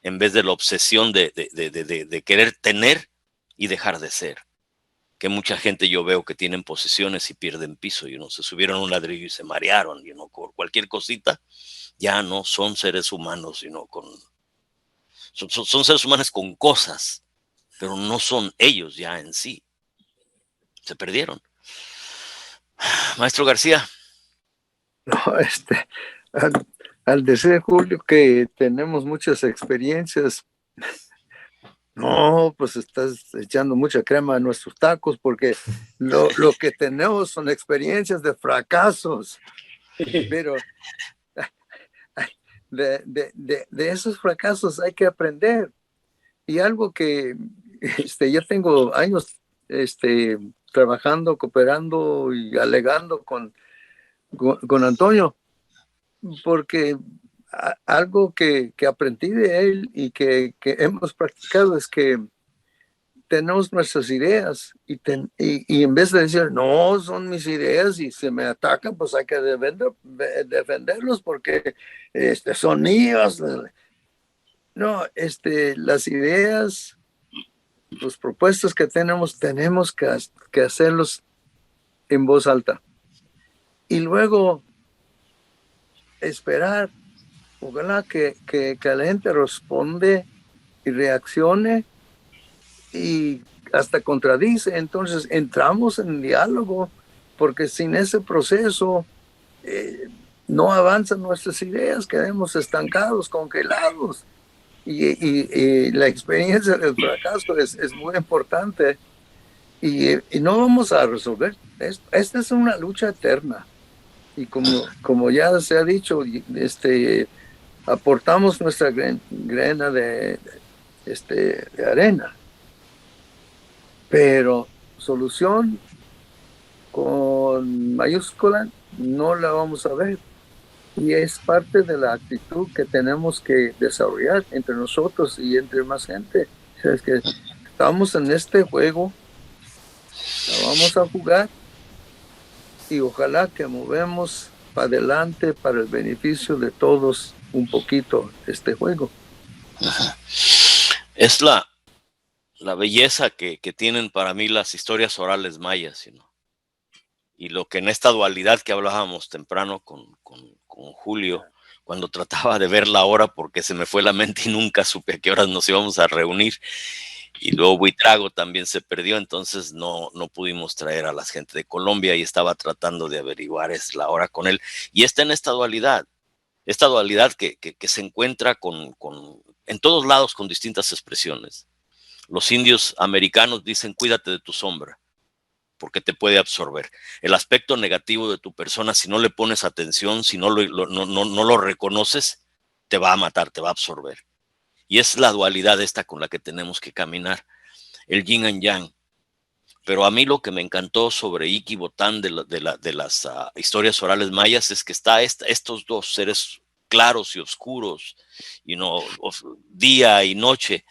en vez de la obsesión de querer tener y dejar de ser. Que mucha gente yo veo que tienen posesiones y pierden piso, se subieron a un ladrillo y se marearon, por cualquier cosita, ya no son seres humanos, son seres humanos con cosas, pero no son ellos ya en sí, se perdieron. Maestro García. No, al, al decir Julio que tenemos muchas experiencias, no, pues estás echando mucha crema a nuestros tacos porque lo que tenemos son experiencias de fracasos, pero de esos fracasos hay que aprender. Y algo que yo tengo años trabajando, cooperando y alegando con Antonio, porque algo que aprendí de él y que hemos practicado es que tenemos nuestras ideas y en vez de decir, no, son mis ideas y se me atacan, pues hay que defenderlos porque son míos. No, las ideas, las propuestas que tenemos que hacerlos en voz alta. Y luego esperar, ojalá que la gente responde y reaccione y hasta contradice. Entonces entramos en diálogo, porque sin ese proceso no avanzan nuestras ideas, quedamos estancados, congelados. Y la experiencia del fracaso es muy importante y no vamos a resolver. Esta es una lucha eterna. Y como ya se ha dicho, aportamos nuestra grena de arena, pero solución con mayúscula no la vamos a ver. Y es parte de la actitud que tenemos que desarrollar entre nosotros y entre más gente. Es que estamos en este juego, la vamos a jugar y ojalá que movemos para adelante para el beneficio de todos un poquito este juego. Es la belleza que tienen para mí las historias orales mayas, y lo que en esta dualidad que hablábamos temprano con Julio, cuando trataba de ver la hora porque se me fue la mente y nunca supe a qué horas nos íbamos a reunir, y luego Buitrago también se perdió, entonces no pudimos traer a la gente de Colombia y estaba tratando de averiguar la hora con él, y está en esta dualidad que se encuentra en todos lados con distintas expresiones. Los indios americanos dicen cuídate de tu sombra, porque te puede absorber. El aspecto negativo de tu persona, si no le pones atención, si no lo reconoces, te va a matar, te va a absorber. Y es la dualidad esta con la que tenemos que caminar, el yin and yang. Pero a mí lo que me encantó sobre Iki Botán de las historias orales mayas es que está estos dos seres claros y oscuros, día y noche,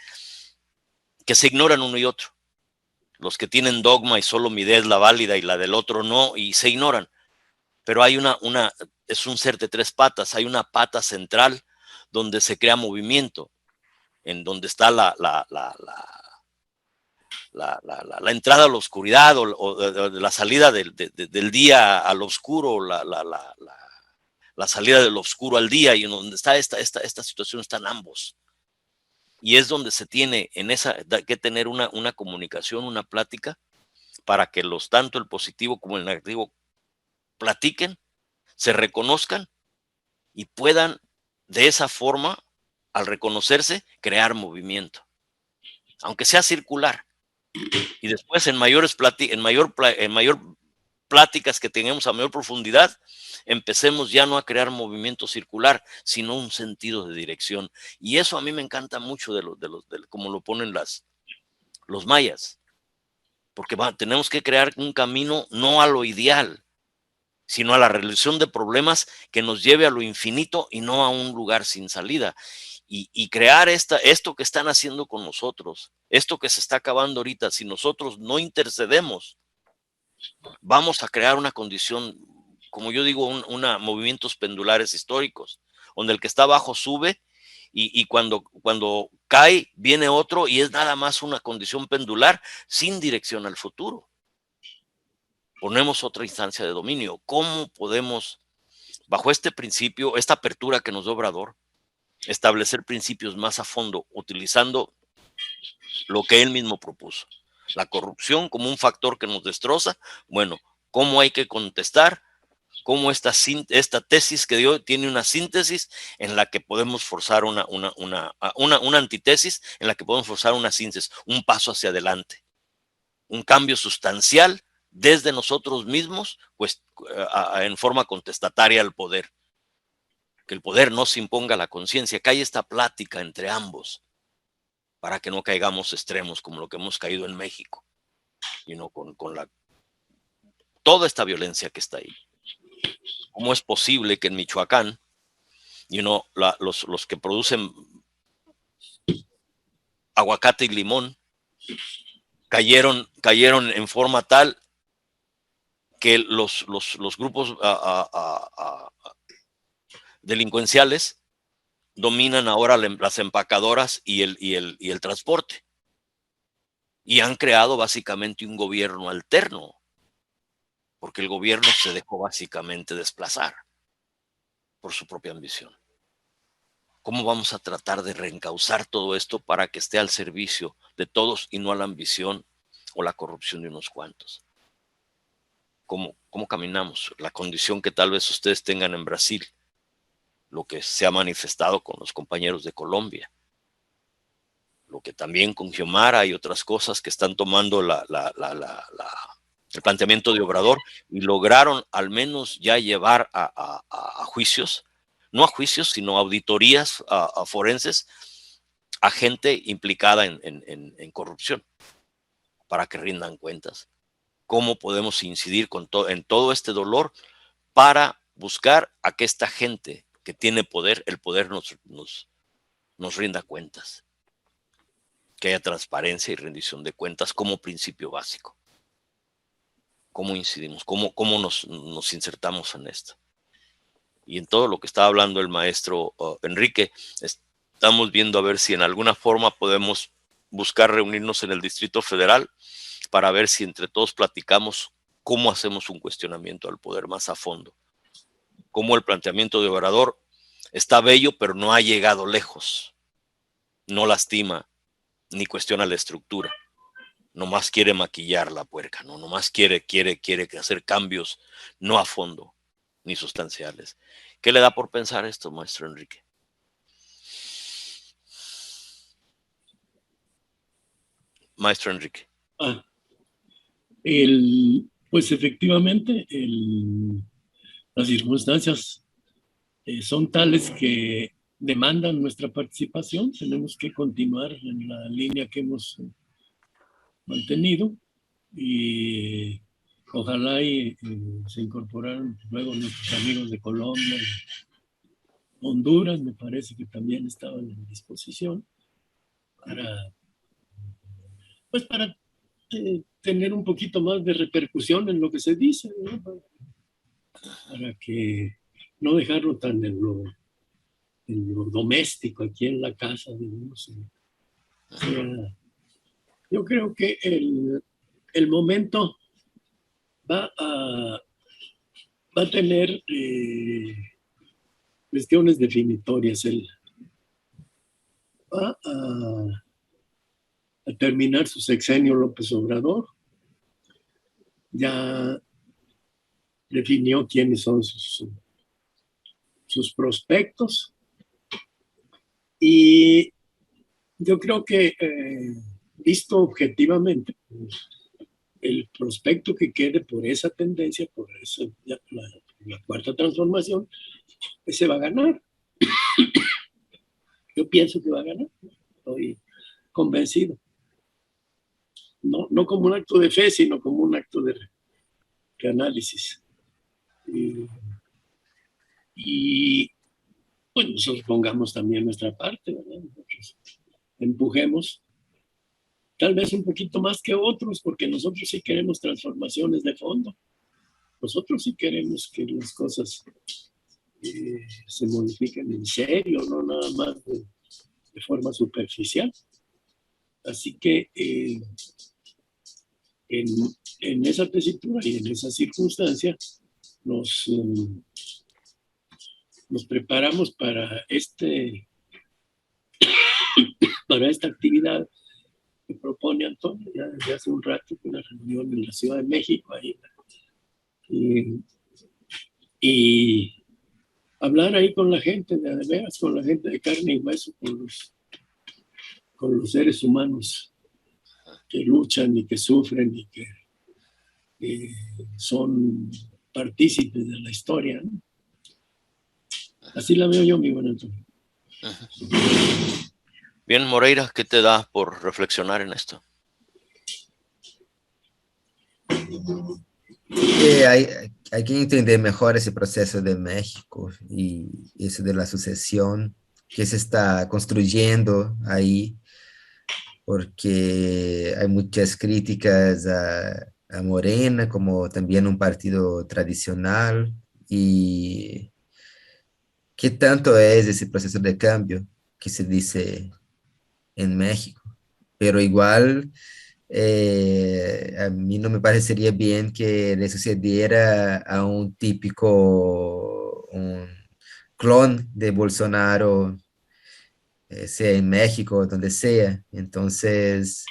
que se ignoran uno y otro. Los que tienen dogma y solo mi idea es la válida y la del otro no, y se ignoran. Pero hay es un ser de tres patas, hay una pata central donde se crea movimiento, en donde está la entrada a la oscuridad o la salida del día al oscuro, la salida del oscuro al día, y en donde está esta situación están ambos. Y es donde se tiene que tener una comunicación, una plática, para que tanto el positivo como el negativo platiquen, se reconozcan y puedan de esa forma, al reconocerse, crear movimiento, aunque sea circular. Y después en mayor pláticas que tengamos a mayor profundidad, empecemos ya no a crear movimiento circular, sino un sentido de dirección. Y eso a mí me encanta mucho de como lo ponen los mayas, porque tenemos que crear un camino no a lo ideal, sino a la resolución de problemas que nos lleve a lo infinito y no a un lugar sin salida. Y crear esto que están haciendo con nosotros, esto que se está acabando ahorita, si nosotros no intercedemos, vamos a crear una condición, como yo digo, movimientos pendulares históricos, donde el que está abajo sube y cuando cae viene otro, y es nada más una condición pendular sin dirección al futuro. Ponemos otra instancia de dominio. ¿Cómo podemos, bajo este principio, esta apertura que nos da Obrador, establecer principios más a fondo, utilizando lo que él mismo propuso? La corrupción como un factor que nos destroza. Bueno, ¿cómo hay que contestar? ¿Cómo esta tesis que dio tiene una síntesis en la que podemos forzar una antitesis, en la que podemos forzar una síntesis, un paso hacia adelante, un cambio sustancial desde nosotros mismos, pues en forma contestataria al poder? Que el poder no se imponga a la conciencia, que haya esta plática entre ambos, para que no caigamos extremos como lo que hemos caído en México, con toda esta violencia que está ahí. ¿Cómo es posible que en Michoacán, los que producen aguacate y limón cayeron en forma tal que los grupos delincuenciales dominan ahora las empacadoras y el transporte? Y han creado básicamente un gobierno alterno, porque el gobierno se dejó básicamente desplazar por su propia ambición. ¿Cómo vamos a tratar de reencauzar todo esto para que esté al servicio de todos y no a la ambición o la corrupción de unos cuantos? ¿Cómo caminamos? La condición que tal vez ustedes tengan en Brasil, lo que se ha manifestado con los compañeros de Colombia, lo que también con Xiomara y otras cosas que están tomando el planteamiento de Obrador, y lograron al menos ya llevar a juicios, no a juicios, sino a auditorías forenses a gente implicada en corrupción, para que rindan cuentas. ¿Cómo podemos incidir en todo este dolor para buscar a que esta gente que tiene poder, el poder nos rinda cuentas? Que haya transparencia y rendición de cuentas como principio básico. ¿Cómo incidimos? ¿Cómo nos insertamos en esto? Y en todo lo que estaba hablando el maestro Enrique, estamos viendo a ver si en alguna forma podemos buscar reunirnos en el Distrito Federal para ver si entre todos platicamos cómo hacemos un cuestionamiento al poder más a fondo. Cómo el planteamiento de Obrador está bello, pero no ha llegado lejos. No lastima ni cuestiona la estructura. Nomás quiere maquillar la puerca, ¿no? Nomás quiere hacer cambios no a fondo ni sustanciales. ¿Qué le da por pensar esto, maestro Enrique? Maestro Enrique. Pues efectivamente, las circunstancias son tales que demandan nuestra participación. Tenemos que continuar en la línea que hemos mantenido, y ojalá se incorporaran luego nuestros amigos de Colombia y Honduras. Me parece que también estaban en disposición para tener un poquito más de repercusión en lo que se dice, ¿no? Para que no dejarlo tan en lo doméstico aquí en la casa, digamos. Yo creo que el momento va a tener cuestiones definitorias. Él va a terminar su sexenio López Obrador. Ya definió quiénes son sus prospectos. Y yo creo que, visto objetivamente, pues, el prospecto que quede por esa tendencia, por esa, la cuarta transformación, ese va a ganar. Yo pienso que va a ganar. Estoy convencido. No como un acto de fe, sino como un acto de análisis. Y pues nosotros pongamos también nuestra parte, ¿verdad? Nosotros empujemos, tal vez un poquito más que otros, porque nosotros sí queremos transformaciones de fondo. Nosotros sí queremos que las cosas se modifiquen en serio, no nada más de forma superficial. Así que en esa tesitura y en esa circunstancia nos preparamos para esta actividad que propone Antonio ya desde hace un rato, una reunión en la Ciudad de México ahí, y hablar ahí con la gente de veras, con la gente de carne y hueso, con los seres humanos que luchan y que sufren y que son partícipes de la historia, ¿no? Así la veo yo, mi buen Antonio. Bien, Moreira, ¿qué te da por reflexionar en esto? Hay que entender mejor ese proceso de México y eso de la sucesión que se está construyendo ahí, porque hay muchas críticas a Morena, como también un partido tradicional, y qué tanto es ese proceso de cambio que se dice en México. Pero igual, a mí no me parecería bien que le sucediera a un típico, un clon de Bolsonaro, sea en México o donde sea. Entonces,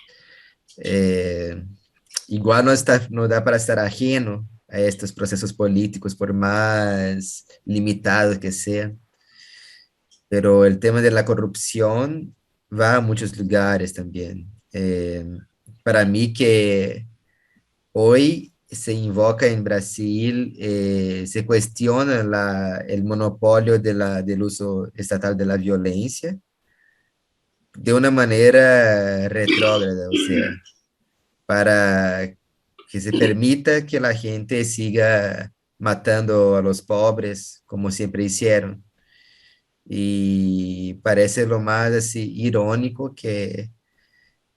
igual no da para estar ajeno a estos procesos políticos, por más limitados que sean. Pero el tema de la corrupción va a muchos lugares también. Para mí que hoy se invoca en Brasil, se cuestiona el monopolio del uso estatal de la violencia de una manera retrógrada, o sea, para que se permita que la gente siga matando a los pobres como siempre hicieron. Y parece lo más así irónico que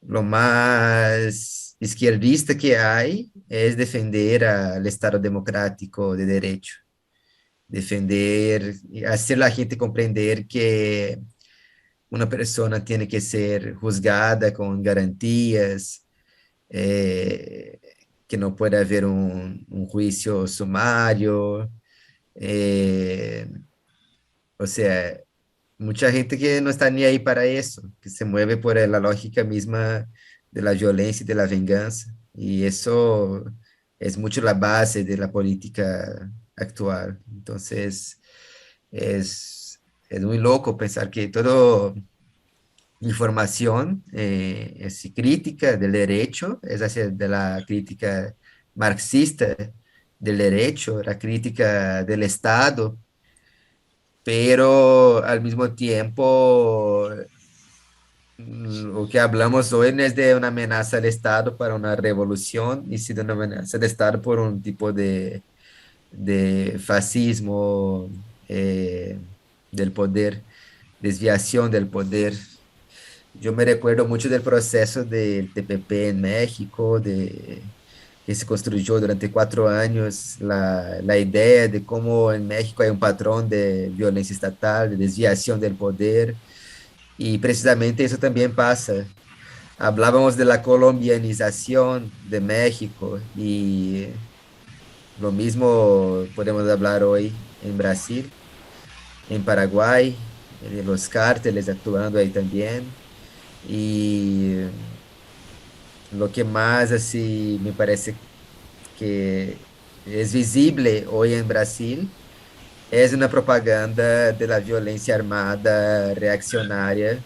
lo más izquierdista que hay es defender al Estado democrático de derecho, defender, hacer a la gente comprender que una persona tiene que ser juzgada con garantías, que no puede haber un juicio sumario, o sea, mucha gente que no está ni ahí para eso, que se mueve por la lógica misma de la violencia y de la venganza. Y eso es mucho la base de la política actual. Entonces, es muy loco pensar que toda información es crítica del derecho, es decir, de la crítica marxista del derecho, la crítica del Estado, pero al mismo tiempo lo que hablamos hoy no es de una amenaza al Estado para una revolución, y sí de una amenaza al Estado por un tipo de fascismo del poder, desviación del poder. Yo me recuerdo mucho del proceso del TPP en México, que se construyó durante 4 años la idea de cómo en México hay un patrón de violencia estatal, de desviación del poder, y precisamente eso también pasa. Hablábamos de la colombianización de México y lo mismo podemos hablar hoy en Brasil. en Paraguay, de los cárteles actuando ahí también. Y lo que más así me parece que es visible hoy en Brasil es una propaganda de la violencia armada reaccionaria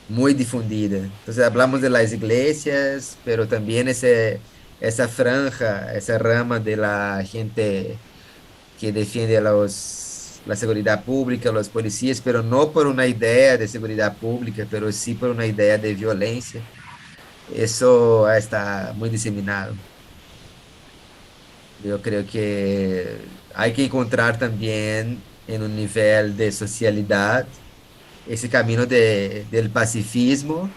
muy difundida. Entonces hablamos de las iglesias, pero también esa franja, esa rama de la gente que defiende la seguridad pública, los policías, pero no por una idea de seguridad pública, pero sí por una idea de violencia. Eso está muy diseminado. Yo creo que hay que encontrar también en un nivel de socialidad ese camino del pacifismo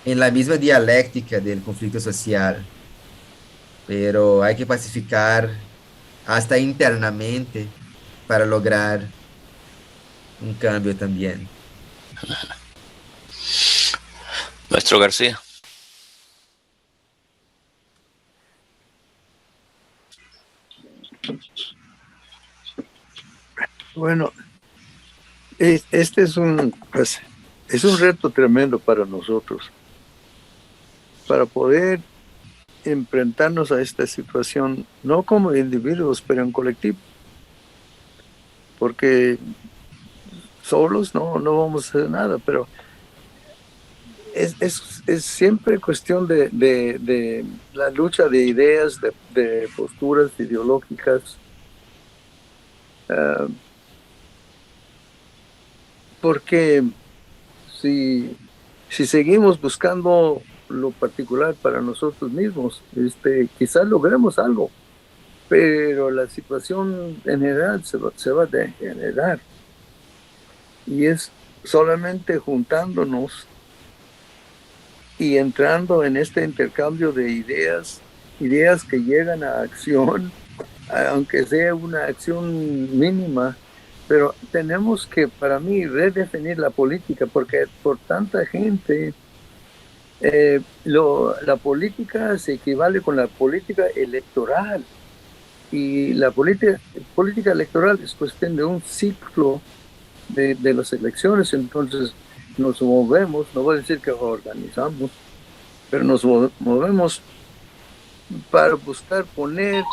en la misma dialéctica del conflicto social, pero hay que pacificar hasta internamente para lograr un cambio también. Maestro García. Bueno, este pues, es un reto tremendo para nosotros, para poder enfrentarnos a esta situación, no como individuos, pero en colectivo, porque solos no vamos a hacer nada, pero es siempre cuestión de la lucha de ideas, de posturas ideológicas, porque si seguimos buscando lo particular para nosotros mismos, quizás logremos algo, pero la situación en general se va a degenerar. Y es solamente juntándonos y entrando en este intercambio de ideas que llegan a acción, aunque sea una acción mínima, pero tenemos que, para mí, redefinir la política, porque por tanta gente, la política se equivale con la política electoral. Y la política electoral es cuestión de un ciclo de las elecciones, entonces nos movemos, no voy a decir que organizamos, pero nos movemos para buscar poner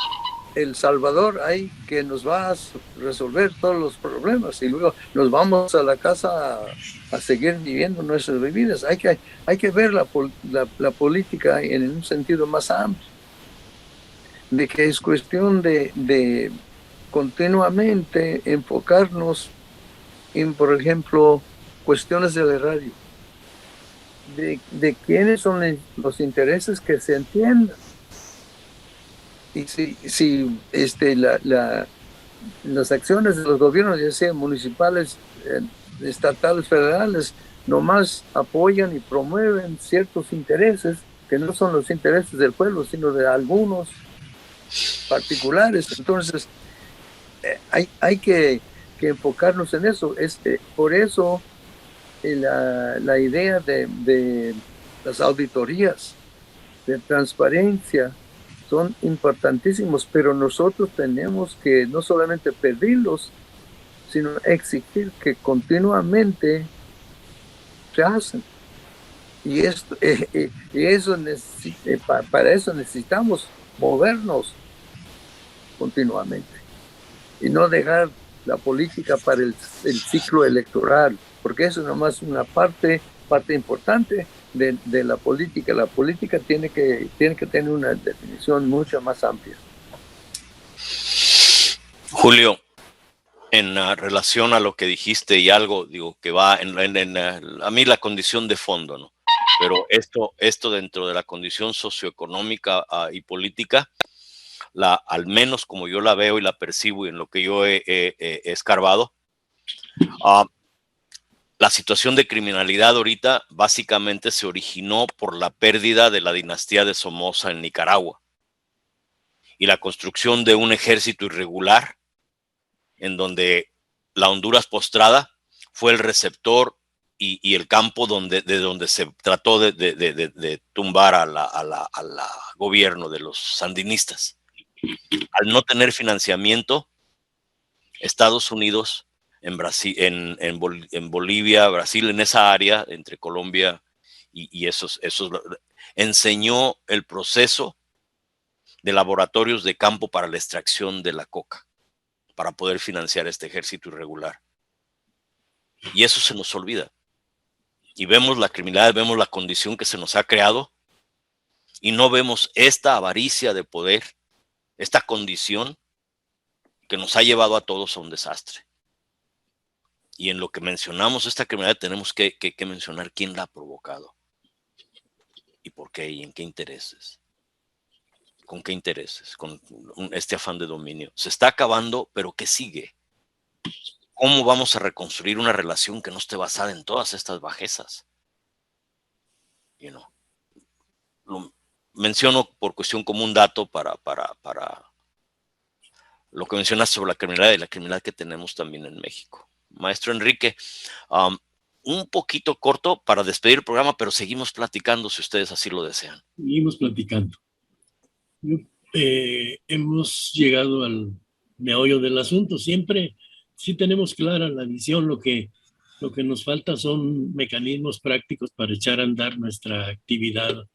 el Salvador ahí que nos va a resolver todos los problemas y luego nos vamos a la casa a seguir viviendo nuestras vidas. Hay que ver la política en un sentido más amplio, de que es cuestión de continuamente enfocarnos en, por ejemplo, cuestiones del erario, de quiénes son los intereses que se entiendan. Y si las acciones de los gobiernos, ya sean municipales, estatales, federales, nomás apoyan y promueven ciertos intereses que no son los intereses del pueblo, sino de algunos particulares. Entonces, hay que enfocarnos en eso. Por eso la idea de las auditorías, de transparencia, son importantísimos, pero nosotros tenemos que no solamente pedirlos, sino exigir que continuamente se hacen. Y para eso necesitamos movernos continuamente y no dejar la política para el ciclo electoral, porque eso es nomás una parte importante de la política. La política tiene que tener una definición mucho más amplia. Julio, en relación a lo que dijiste y algo, digo, que va a mí la condición de fondo, ¿no? Pero esto dentro de la condición socioeconómica y política, al menos como yo la veo y la percibo y en lo que yo he escarbado, la situación de criminalidad ahorita básicamente se originó por la pérdida de la dinastía de Somoza en Nicaragua y la construcción de un ejército irregular en donde la Honduras postrada fue el receptor y el campo de donde se trató de tumbar al gobierno de los sandinistas. Al no tener financiamiento, Estados Unidos en Brasil, en Bolivia, Brasil, en esa área entre Colombia y esos enseñó el proceso de laboratorios de campo para la extracción de la coca, para poder financiar este ejército irregular. Y eso se nos olvida. Y vemos la criminalidad, vemos la condición que se nos ha creado y no vemos esta avaricia de poder, esta condición que nos ha llevado a todos a un desastre. Y en lo que mencionamos esta criminalidad tenemos que mencionar quién la ha provocado y por qué y en qué intereses. ¿Con qué intereses? Con este afán de dominio. Se está acabando, pero ¿qué sigue? ¿Cómo vamos a reconstruir una relación que no esté basada en todas estas bajezas? Lo menciono por cuestión como un dato para lo que mencionas sobre la criminalidad y la criminalidad que tenemos también en México. Maestro Enrique, un poquito corto para despedir el programa, pero seguimos platicando si ustedes así lo desean. Seguimos platicando. Hemos llegado al meollo del asunto. Siempre sí tenemos clara la visión. Lo que nos falta son mecanismos prácticos para echar a andar nuestra actividad,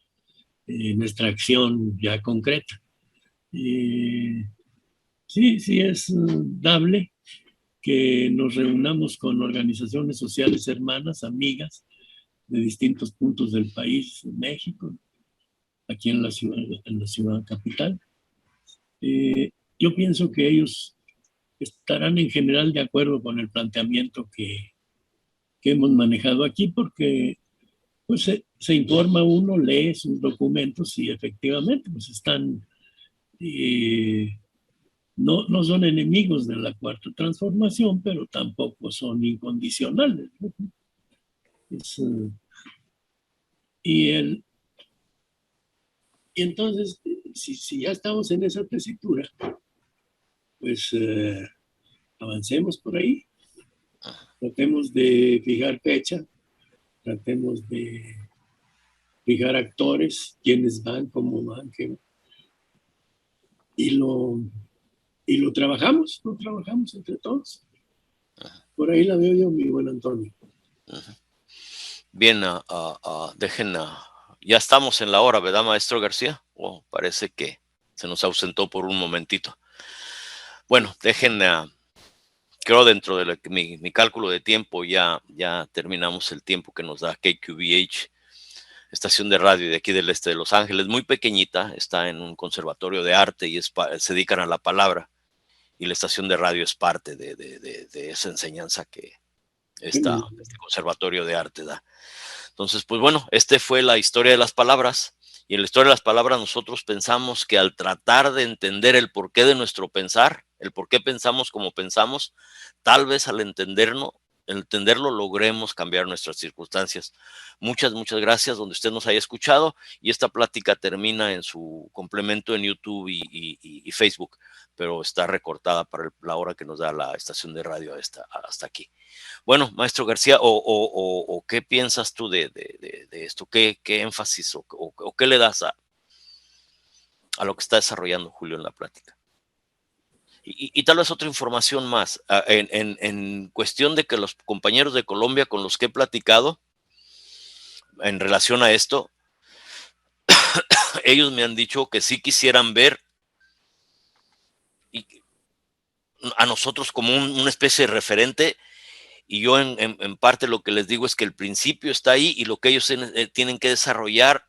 nuestra acción ya concreta. Sí es dable que nos reunamos con organizaciones sociales hermanas, amigas de distintos puntos del país, México, aquí en la ciudad capital. Yo pienso que ellos estarán en general de acuerdo con el planteamiento que hemos manejado aquí, porque pues se informa uno, lee sus documentos y efectivamente pues están, no son enemigos de la Cuarta Transformación, pero tampoco son incondicionales, ¿no? Y entonces, si ya estamos en esa tesitura, pues avancemos por ahí. Tratemos de fijar fecha, tratemos de fijar actores, quiénes van, cómo van, y lo trabajamos, entre todos. Por ahí la veo yo, mi buen Antonio. Bien, dejen, ya estamos en la hora, ¿verdad, maestro García? Parece que se nos ausentó por un momentito. Bueno, dejen, creo dentro de mi cálculo de tiempo ya terminamos el tiempo que nos da KQBH, estación de radio de aquí del este de Los Ángeles, muy pequeñita, está en un conservatorio de arte y se dedican a la palabra, y la estación de radio es parte de esa enseñanza que este conservatorio de arte da. Entonces, pues bueno, fue la historia de las palabras, y en la historia de las palabras nosotros pensamos que al tratar de entender el porqué de nuestro pensar, el por qué pensamos como pensamos, tal vez al entenderlo logremos cambiar nuestras circunstancias. Muchas gracias donde usted nos haya escuchado, y esta plática termina en su complemento en YouTube y Facebook, pero está recortada para la hora que nos da la estación de radio hasta aquí. Bueno, maestro García, o ¿qué piensas tú de esto? ¿Qué énfasis o qué le das a lo que está desarrollando Julio en la plática? Y tal vez otra información más, en cuestión de que los compañeros de Colombia con los que he platicado en relación a esto, ellos me han dicho que sí quisieran ver a nosotros como una especie de referente, y yo en parte lo que les digo es que el principio está ahí, y lo que ellos tienen que desarrollar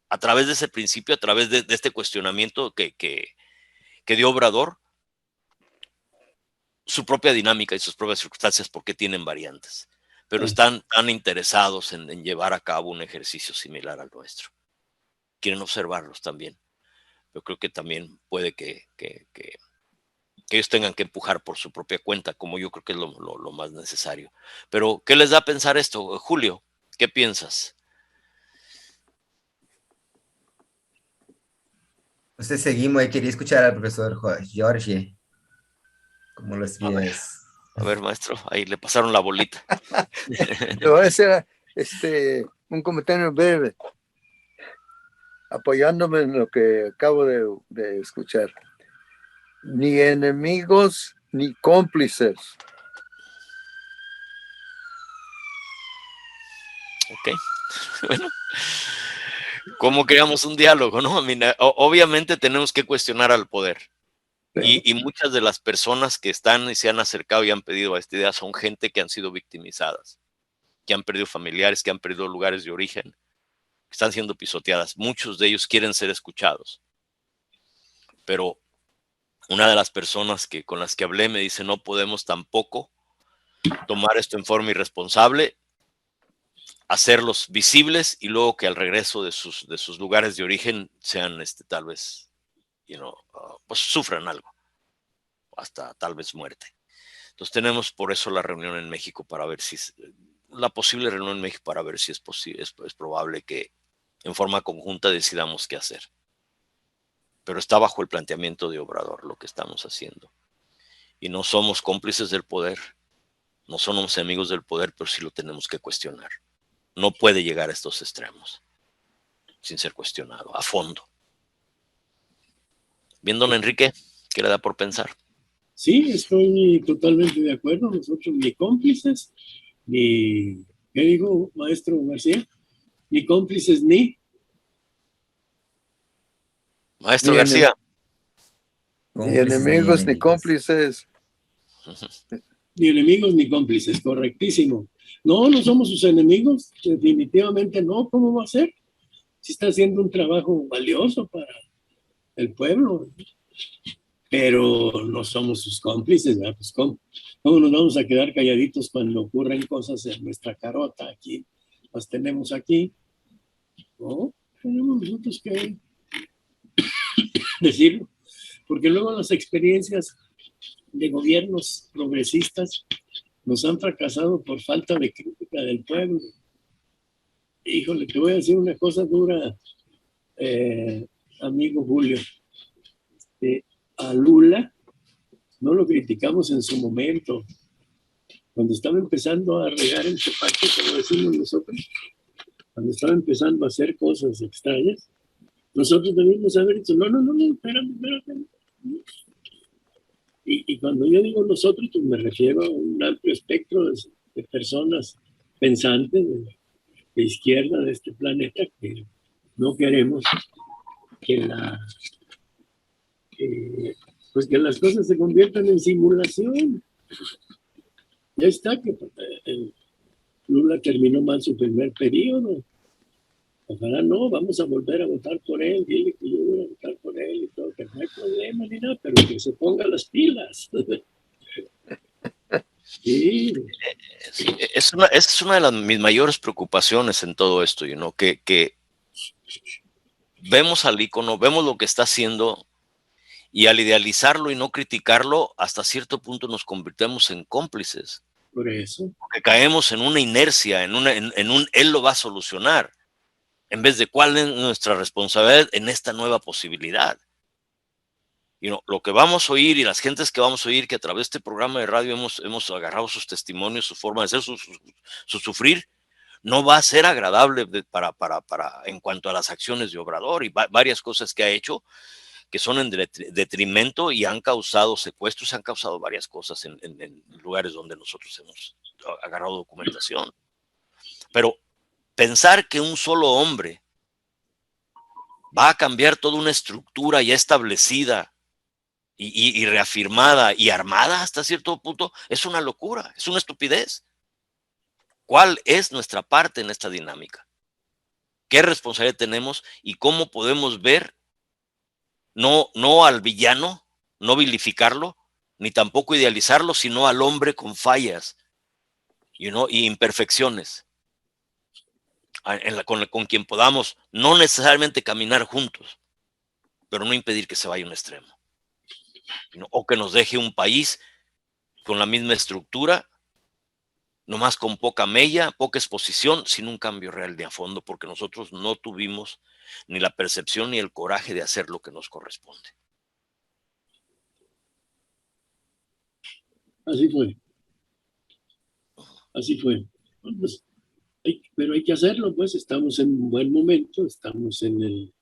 a través de ese principio, a través de este cuestionamiento que dio Obrador, su propia dinámica y sus propias circunstancias, porque tienen variantes, pero están tan interesados en llevar a cabo un ejercicio similar al nuestro. Quieren observarlos también. Yo creo que también puede que ellos tengan que empujar por su propia cuenta, como yo creo que es lo más necesario. Pero, ¿qué les da a pensar esto? Julio, ¿qué piensas? Entonces seguimos, quería escuchar al profesor Jorge, como los pies. A ver, maestro, ahí le pasaron la bolita. Le voy a hacer un comentario breve, apoyándome en lo que acabo de escuchar. Ni enemigos ni cómplices. Ok. Bueno, ¿cómo creamos un diálogo, no? Obviamente tenemos que cuestionar al poder. Y muchas de las personas que están y se han acercado y han pedido a esta idea son gente que han sido victimizadas, que han perdido familiares, que han perdido lugares de origen, que están siendo pisoteadas. Muchos de ellos quieren ser escuchados. Pero una de las personas con las que hablé me dice, no podemos tampoco tomar esto en forma irresponsable, hacerlos visibles y luego que al regreso de sus lugares de origen sean tal vez, pues sufran algo, hasta tal vez muerte. Entonces tenemos por eso la reunión en México para ver si la posible reunión en México para ver si es posible, es probable que en forma conjunta decidamos qué hacer. Pero está bajo el planteamiento de Obrador lo que estamos haciendo. Y no somos cómplices del poder, no somos enemigos del poder, pero sí lo tenemos que cuestionar. No puede llegar a estos extremos sin ser cuestionado a fondo. Bien, don Enrique, ¿qué le da por pensar? Sí, estoy totalmente de acuerdo. Nosotros ni cómplices, ni, ¿qué dijo maestro García? Ni cómplices ni... Maestro García. Ni enemigos ni cómplices. Ni enemigos ni cómplices, correctísimo. No, no somos sus enemigos, definitivamente no. ¿Cómo va a ser? Si está haciendo un trabajo valioso para el pueblo, pero no somos sus cómplices, ¿verdad? Pues ¿cómo nos vamos a quedar calladitos cuando ocurren cosas en nuestra carota aquí? Las tenemos aquí, ¿no? Tenemos nosotros que decirlo, porque luego las experiencias de gobiernos progresistas nos han fracasado por falta de crítica del pueblo. Híjole, te voy a decir una cosa dura, amigo Julio. A Lula no lo criticamos en su momento, cuando estaba empezando a regar el tepache, como decimos nosotros, cuando estaba empezando a hacer cosas extrañas, nosotros debimos haber dicho, no, espérame. Y cuando yo digo nosotros, pues me refiero a un amplio espectro de personas pensantes de izquierda de este planeta que no queremos que pues que las cosas se conviertan en simulación. Ya está, que Lula terminó mal su primer periodo. Ojalá no, vamos a volver a votar por él, dile que yo voy a votar por él y todo, que no hay problema ni nada, pero que se ponga las pilas. Sí. Esa es una de mis mayores preocupaciones en todo esto, que vemos al ícono, vemos lo que está haciendo y al idealizarlo y no criticarlo, hasta cierto punto nos convertimos en cómplices. Por eso. Porque caemos en una inercia, en un él lo va a solucionar, en vez de cuál es nuestra responsabilidad en esta nueva posibilidad. Lo que vamos a oír y las gentes que vamos a oír, que a través de este programa de radio hemos agarrado sus testimonios, su forma de ser, su sufrir, no va a ser agradable en cuanto a las acciones de Obrador y varias cosas que ha hecho que son en detrimento y han causado secuestros, han causado varias cosas en lugares donde nosotros hemos agarrado documentación. Pero pensar que un solo hombre va a cambiar toda una estructura ya establecida y reafirmada y armada hasta cierto punto es una locura, es una estupidez. ¿Cuál es nuestra parte en esta dinámica? ¿Qué responsabilidad tenemos y cómo podemos ver no al villano, no vilificarlo, ni tampoco idealizarlo, sino al hombre con fallas y imperfecciones, con quien podamos no necesariamente caminar juntos, pero no impedir que se vaya a un extremo, o que nos deje un país con la misma estructura, nomás con poca mella, poca exposición, sin un cambio real de a fondo, porque nosotros no tuvimos ni la percepción ni el coraje de hacer lo que nos corresponde. Así fue. Así fue. Pues, pero hay que hacerlo, pues estamos en un buen momento, estamos en el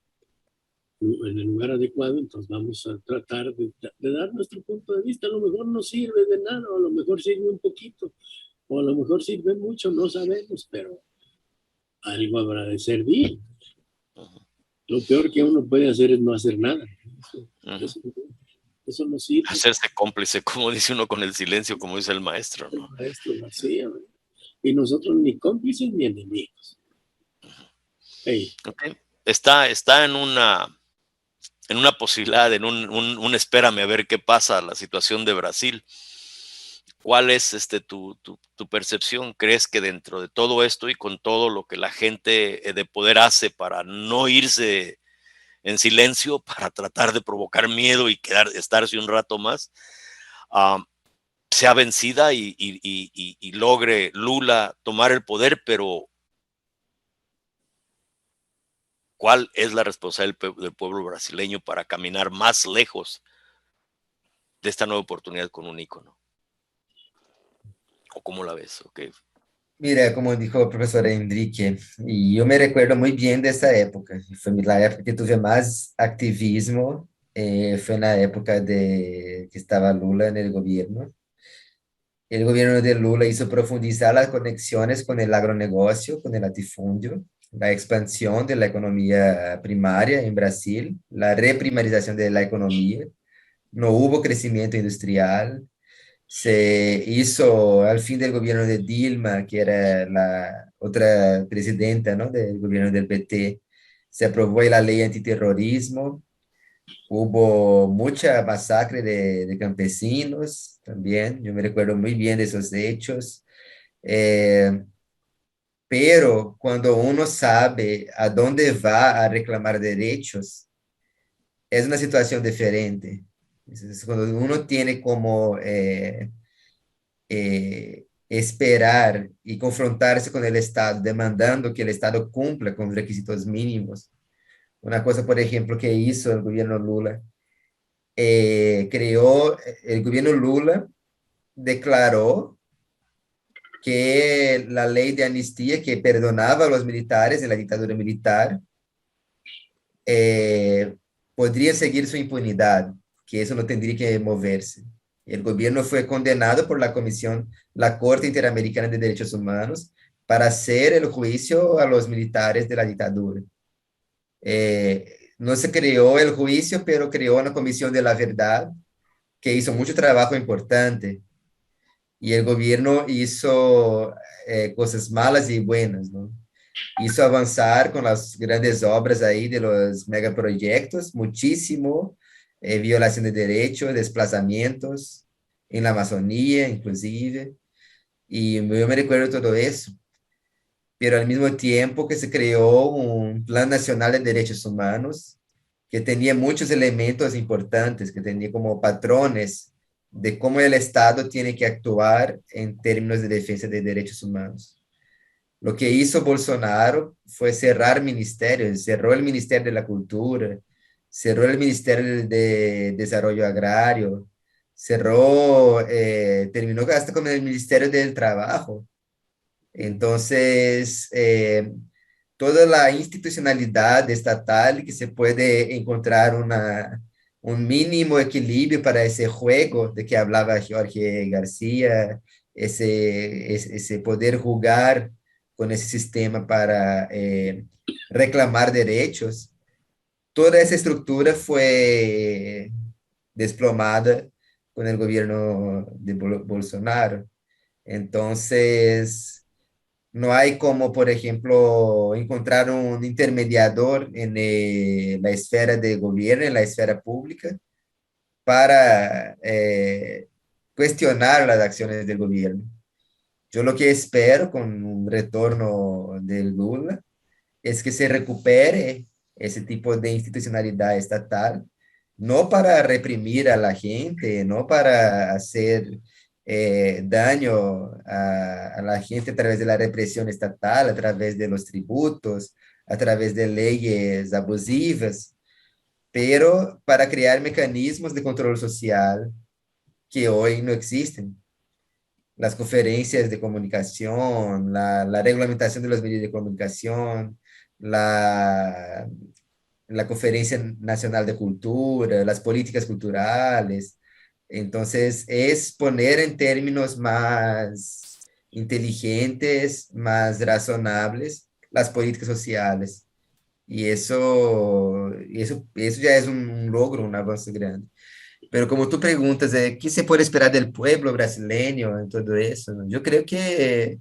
lugar adecuado, entonces vamos a tratar de dar nuestro punto de vista. A lo mejor no sirve de nada, o a lo mejor sirve un poquito, o a lo mejor sirve mucho, no sabemos, pero algo habrá de servir. Ujú, Lo peor que uno puede hacer es no hacer nada. ujú. Eso, eso no sirve. Hacerse cómplice, como dice uno, con el silencio, como dice el maestro, El ¿no? maestro lo hacía, ¿no? Y nosotros ni cómplices ni enemigos. Hey, Ok. Está en una posibilidad, en un espérame a ver qué pasa la situación de Brasil. ¿Cuál es tu percepción? ¿Crees que dentro de todo esto y con todo lo que la gente de poder hace para no irse en silencio, para tratar de provocar miedo y estarse un rato más, ah, sea vencida y logre Lula tomar el poder? Pero ¿cuál es la responsabilidad del pueblo brasileño para caminar más lejos de esta nueva oportunidad con un ícono? ¿O cómo la ves? Okay. Mira, como dijo el profesor Enrique, y yo me recuerdo muy bien de esa época. Fue la época que tuve más activismo, fue en la época de que estaba Lula en el gobierno. El gobierno de Lula hizo profundizar las conexiones con el agronegocio, con el latifundio, la expansión de la economía primaria en Brasil, la reprimarización de la economía. No hubo crecimiento industrial. Se hizo al fin del gobierno de Dilma, que era la otra presidenta, ¿no?, del gobierno del PT, se aprobó la ley antiterrorismo. Hubo mucha masacre de campesinos también. Yo me recuerdo muy bien de esos hechos. Eh, pero cuando uno sabe a dónde va a reclamar derechos, es una situación diferente. Es cuando uno tiene como esperar y confrontarse con el Estado, demandando que el Estado cumpla con los requisitos mínimos. Una cosa, por ejemplo, que hizo el gobierno Lula, el gobierno Lula declaró que la ley de amnistía que perdonaba a los militares en la dictadura militar eh, podría seguir su impunidad, que eso no tendría que moverse. El gobierno fue condenado por la Comisión, la Corte Interamericana de Derechos Humanos, para hacer el juicio a los militares de la dictadura. No se creó el juicio, pero creó una Comisión de la Verdad que hizo mucho trabajo importante. Y el gobierno hizo cosas malas y buenas, ¿no? Hizo avanzar con las grandes obras ahí de los megaproyectos, muchísimo, violación de derechos, desplazamientos en la Amazonía, inclusive, y yo me recuerdo todo eso, pero al mismo tiempo que se creó un Plan Nacional de Derechos Humanos, que tenía muchos elementos importantes, que tenía como patrones de cómo el Estado tiene que actuar en términos de defensa de derechos humanos. Lo que hizo Bolsonaro fue cerrar ministerios, cerró el Ministerio de la Cultura, cerró el Ministerio de Desarrollo Agrario, terminó hasta con el Ministerio del Trabajo. Entonces, toda la institucionalidad estatal que se puede encontrar un mínimo equilibrio para ese juego de que hablaba Jorge García, ese poder jugar con ese sistema para reclamar derechos, toda esa estructura fue desplomada con el gobierno de Bolsonaro. Entonces, no hay como, por ejemplo, encontrar un intermediador en la esfera de gobierno, en la esfera pública, para cuestionar las acciones del gobierno. Yo lo que espero con un retorno del Lula es que se recupere ese tipo de institucionalidad estatal, no para reprimir a la gente, no para hacer daño a la gente a través de la represión estatal, a través de los tributos, a través de leyes abusivas, pero para crear mecanismos de control social que hoy no existen. Las conferencias de comunicación, la reglamentación de los medios de comunicación, la, la Conferencia Nacional de Cultura, las políticas culturales. Entonces, es poner en términos más inteligentes, más razonables, las políticas sociales. Y eso ya es un logro, un avance grande. Pero como tú preguntas, ¿qué se puede esperar del pueblo brasileño en todo eso? ¿No? Yo creo que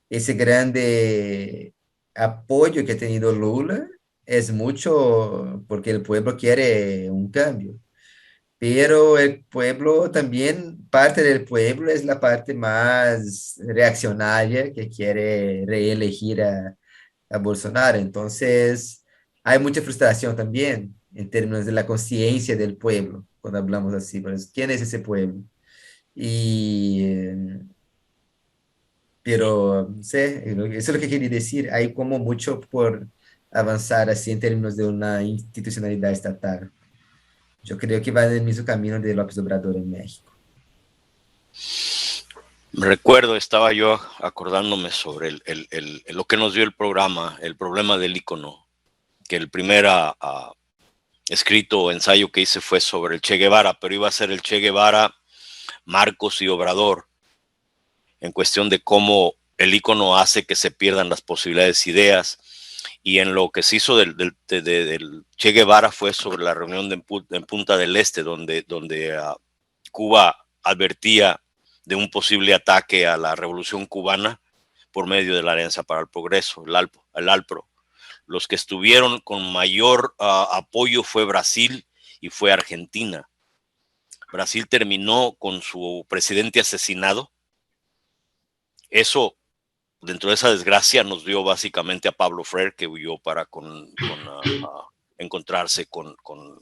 ese grande apoyo que ha tenido Lula es mucho porque el pueblo quiere un cambio. Pero el pueblo también, parte del pueblo es la parte más reaccionaria que quiere reelegir a Bolsonaro. Entonces, hay mucha frustración también en términos de la conciencia del pueblo, cuando hablamos así. Pues, ¿quién es ese pueblo? Y, pero, no sé, eso es lo que quería decir. Hay como mucho por avanzar así en términos de una institucionalidad estatal. Yo creo que va en el mismo camino de López Obrador en México. Recuerdo, estaba yo acordándome sobre lo que nos dio el programa, el problema del ícono, que el primer escrito o ensayo que hice fue sobre el Che Guevara, pero iba a ser el Che Guevara, Marcos y Obrador, en cuestión de cómo el ícono hace que se pierdan las posibilidades de ideas. Y en lo que se hizo del Che Guevara fue sobre la reunión en Punta del Este, donde Cuba advertía de un posible ataque a la revolución cubana por medio de la Alianza para el Progreso, el ALPRO. Los que estuvieron con mayor apoyo fue Brasil y fue Argentina. Brasil terminó con su presidente asesinado. Eso, dentro de esa desgracia, nos dio básicamente a Pablo Freire, que huyó para encontrarse con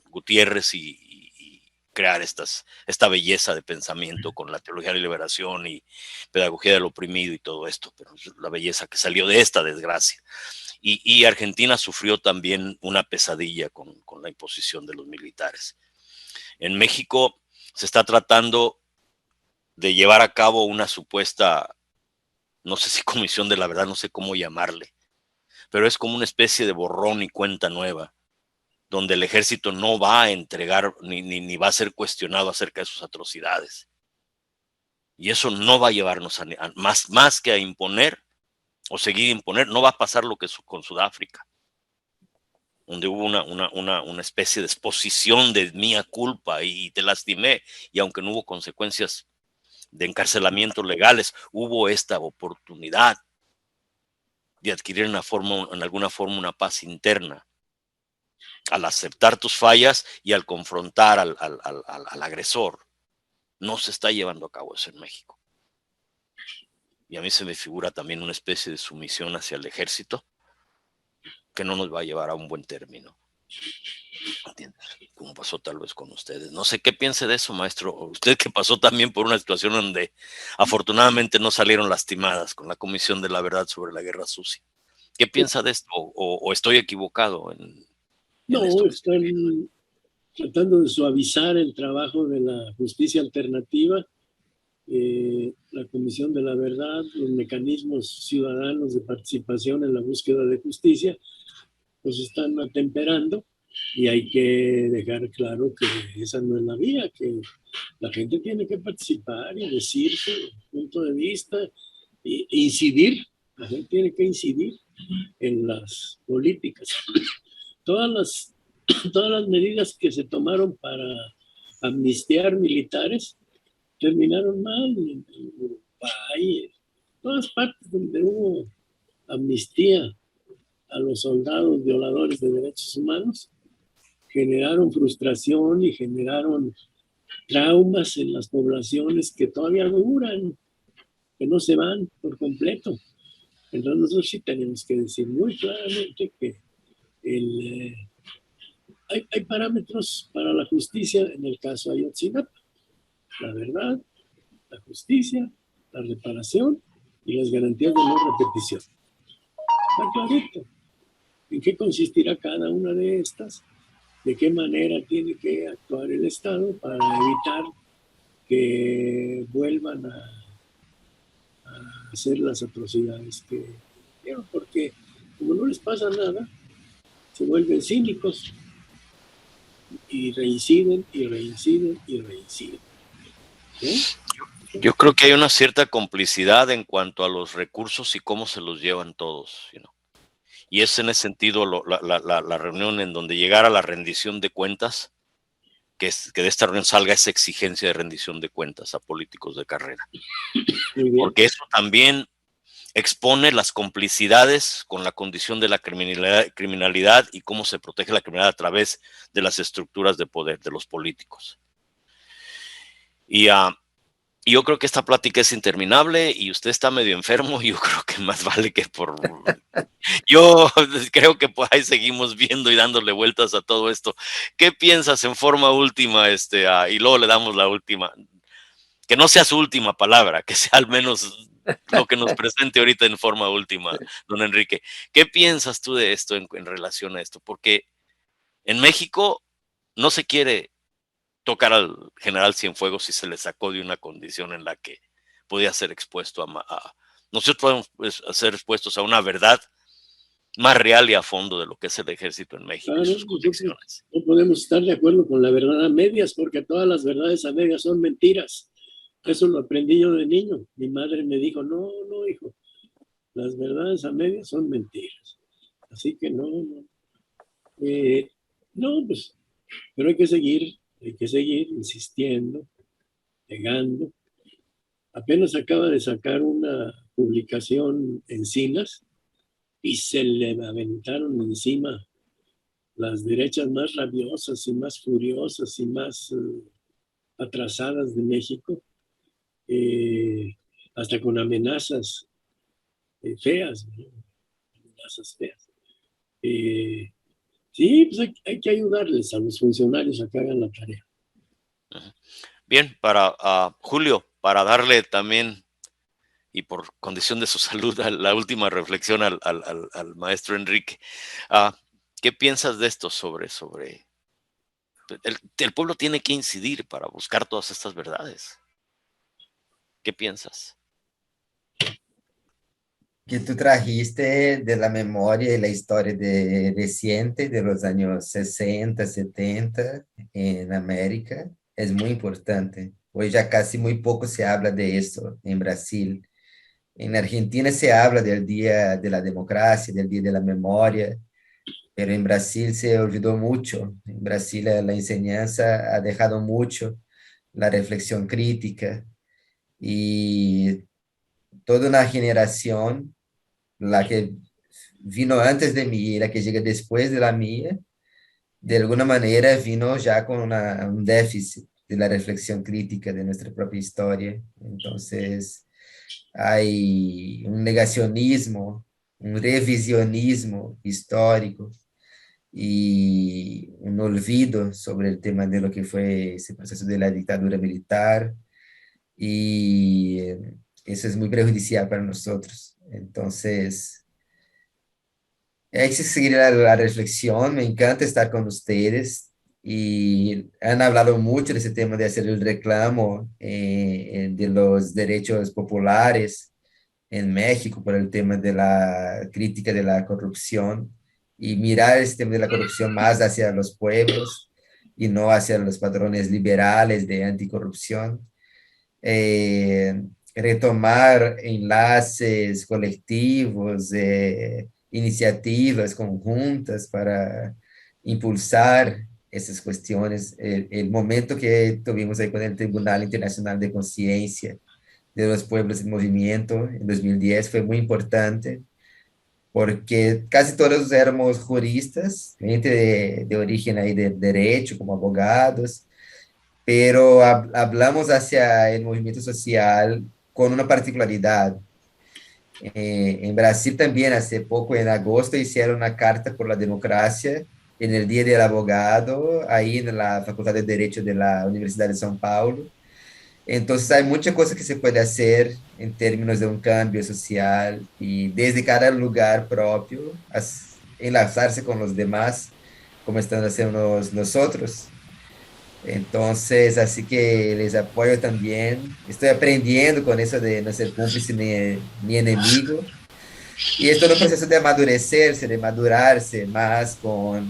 Gutiérrez y crear esta belleza de pensamiento con la teología de la liberación y pedagogía del oprimido y todo esto, pero la belleza que salió de esta desgracia. Y Argentina sufrió también una pesadilla con la imposición de los militares. En México se está tratando de llevar a cabo una supuesta, no sé si comisión de la verdad, no sé cómo llamarle, pero es como una especie de borrón y cuenta nueva, donde el ejército no va a entregar ni va a ser cuestionado acerca de sus atrocidades. Y eso no va a llevarnos más que a imponer o seguir imponer. No va a pasar lo que con Sudáfrica, donde hubo una especie de exposición de mía culpa y te lastimé, y aunque no hubo consecuencias de encarcelamientos legales, hubo esta oportunidad de adquirir en alguna forma una paz interna, al aceptar tus fallas y al confrontar al agresor. No se está llevando a cabo eso en México. Y a mí se me figura también una especie de sumisión hacia el ejército que no nos va a llevar a un buen término. ¿Entiendes? Como pasó tal vez con ustedes. No sé qué piense de eso, maestro. Usted que pasó también por una situación donde afortunadamente no salieron lastimadas con la Comisión de la Verdad sobre la Guerra Sucia. ¿Qué piensa de esto? ¿O estoy equivocado en esto? No, están tratando de suavizar el trabajo de la justicia alternativa, la Comisión de la Verdad, los mecanismos ciudadanos de participación en la búsqueda de justicia, pues están atemperando, y hay que dejar claro que esa no es la vía, que la gente tiene que participar y decir su punto de vista e incidir. La gente tiene que incidir en las políticas. Todas las medidas que se tomaron para amnistiar militares terminaron mal. En Uruguay, en todas partes donde hubo amnistía a los soldados violadores de derechos humanos, generaron frustración y generaron traumas en las poblaciones que todavía duran, que no se van por completo. Entonces nosotros sí tenemos que decir muy claramente que hay parámetros para la justicia en el caso Ayotzinapa: la verdad, la justicia, la reparación y las garantías de no repetición. Está clarito en qué consistirá cada una de estas, de qué manera tiene que actuar el Estado para evitar que vuelvan a hacer las atrocidades que hicieron, porque como no les pasa nada, se vuelven cínicos y reinciden y reinciden y reinciden. ¿Sí? Yo creo que hay una cierta complicidad en cuanto a los recursos y cómo se los llevan todos, Y es en ese sentido la reunión en donde llegara la rendición de cuentas, que de esta reunión salga esa exigencia de rendición de cuentas a políticos de carrera. Muy bien. Porque eso también expone las complicidades con la condición de la criminalidad y cómo se protege la criminalidad a través de las estructuras de poder de los políticos. Y yo creo que esta plática es interminable y usted está medio enfermo y yo creo que más vale que por... Yo creo que por ahí seguimos viendo y dándole vueltas a todo esto. ¿Qué piensas en forma última? Y luego le damos la última. Que no sea su última palabra, que sea al menos lo que nos presente ahorita en forma última, don Enrique. ¿Qué piensas tú de esto en relación a esto? Porque en México no se quiere tocar al general Cienfuegos si se le sacó de una condición en la que podía ser expuesto nosotros podemos ser expuestos a una verdad más real y a fondo de lo que es el ejército en México. Claro, y sus condiciones. no podemos estar de acuerdo con la verdad a medias, porque todas las verdades a medias son mentiras. Eso lo aprendí yo de niño. Mi madre me dijo, no, hijo, las verdades a medias son mentiras. Así que no, pues, pero hay que seguir insistiendo, pegando. Apenas acaba de sacar una publicación Encinas y se le aventaron encima las derechas más rabiosas y más furiosas y más atrasadas de México, hasta con amenazas feas, ¿no? Amenazas feas. Sí, pues hay que ayudarles a los funcionarios a que hagan la tarea. Bien, para Julio, para darle también, y por condición de su salud, la última reflexión al maestro Enrique. ¿Qué piensas de esto sobre el pueblo tiene que incidir para buscar todas estas verdades? ¿Qué piensas? Que tú trajiste de la memoria y la historia reciente de los años 60, 70 en América es muy importante. Hoy ya casi muy poco se habla de eso en Brasil. En Argentina se habla del Día de la Democracia, del Día de la Memoria, pero en Brasil se olvidó mucho. En Brasil la enseñanza ha dejado mucho la reflexión crítica y toda una generación, la que vino antes de mí y la que llega después de la mía, de alguna manera vino ya con un déficit de la reflexión crítica de nuestra propia historia. Entonces, hay un negacionismo, un revisionismo histórico y un olvido sobre el tema de lo que fue ese proceso de la dictadura militar, y eso es muy perjudicial para nosotros. Entonces, hay que seguir la reflexión. Me encanta estar con ustedes y han hablado mucho de ese tema de hacer el reclamo de los derechos populares en México por el tema de la crítica de la corrupción y mirar este tema de la corrupción más hacia los pueblos y no hacia los patrones liberales de anticorrupción. Retomar enlaces colectivos, iniciativas conjuntas para impulsar esas cuestiones. El momento que tuvimos ahí con el Tribunal Internacional de Conciencia de los Pueblos en Movimiento en 2010 fue muy importante, porque casi todos éramos juristas, gente de origen ahí de derecho, como abogados, pero hablamos hacia el movimiento social con una particularidad. En Brasil también hace poco, en agosto, hicieron una carta por la democracia en el Día del Abogado, ahí en la Facultad de Derecho de la Universidad de São Paulo. Entonces hay mucha cosa que se puede hacer en términos de un cambio social y desde cada lugar propio, enlazarse con los demás, como estamos haciendo nosotros. Entonces, así que les apoyo también. Estoy aprendiendo con eso de no ser cómplice ni enemigo. Y esto es un proceso de amadurecerse, de madurarse más con...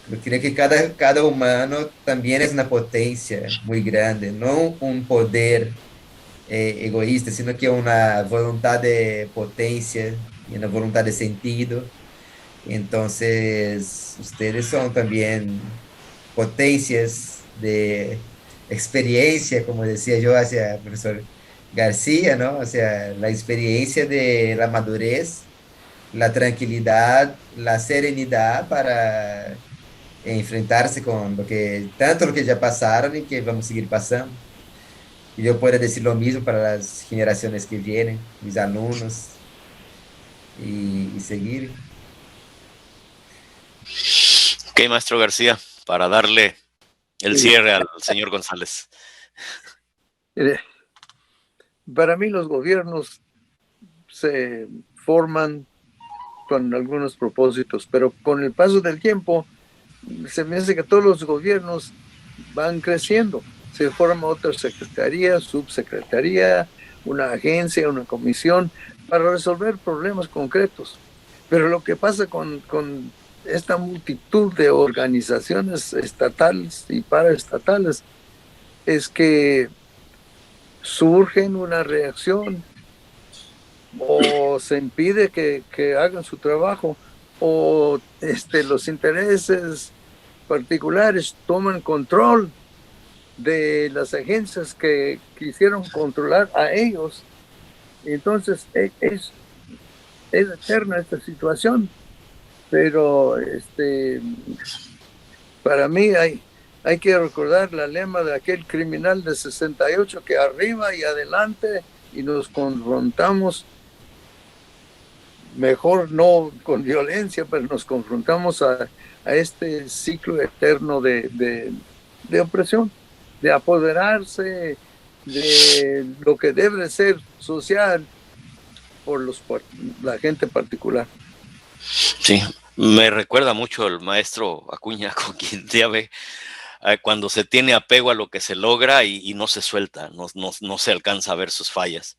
Yo creo que cada humano también es una potencia muy grande, no un poder egoísta, sino que una voluntad de potencia y una voluntad de sentido. Entonces, ustedes son también potencias de experiencia, como decía yo hacia el profesor García, ¿no? O sea, la experiencia de la madurez, la tranquilidad, la serenidad para enfrentarse con tanto lo que ya pasaron y que vamos a seguir pasando. Y yo puedo decir lo mismo para las generaciones que vienen, mis alumnos, y seguir. Ok, maestro García, para darle el cierre al señor González. Para mí los gobiernos se forman con algunos propósitos, pero con el paso del tiempo se me hace que todos los gobiernos van creciendo. Se forma otra secretaría, subsecretaría, una agencia, una comisión para resolver problemas concretos. Pero lo que pasa con esta multitud de organizaciones estatales y paraestatales es que surgen una reacción o se impide que hagan su trabajo o los intereses particulares toman control de las agencias que quisieron controlar a ellos. Entonces es eterna esta situación, pero para mí hay que recordar la lema de aquel criminal de 68 que arriba y adelante y nos confrontamos, mejor no con violencia, pero nos confrontamos a este ciclo eterno de opresión, de apoderarse de lo que debe ser social por la gente particular. Sí, me recuerda mucho el maestro Acuña, con quien ya ve cuando se tiene apego a lo que se logra y no se suelta, no se alcanza a ver sus fallas.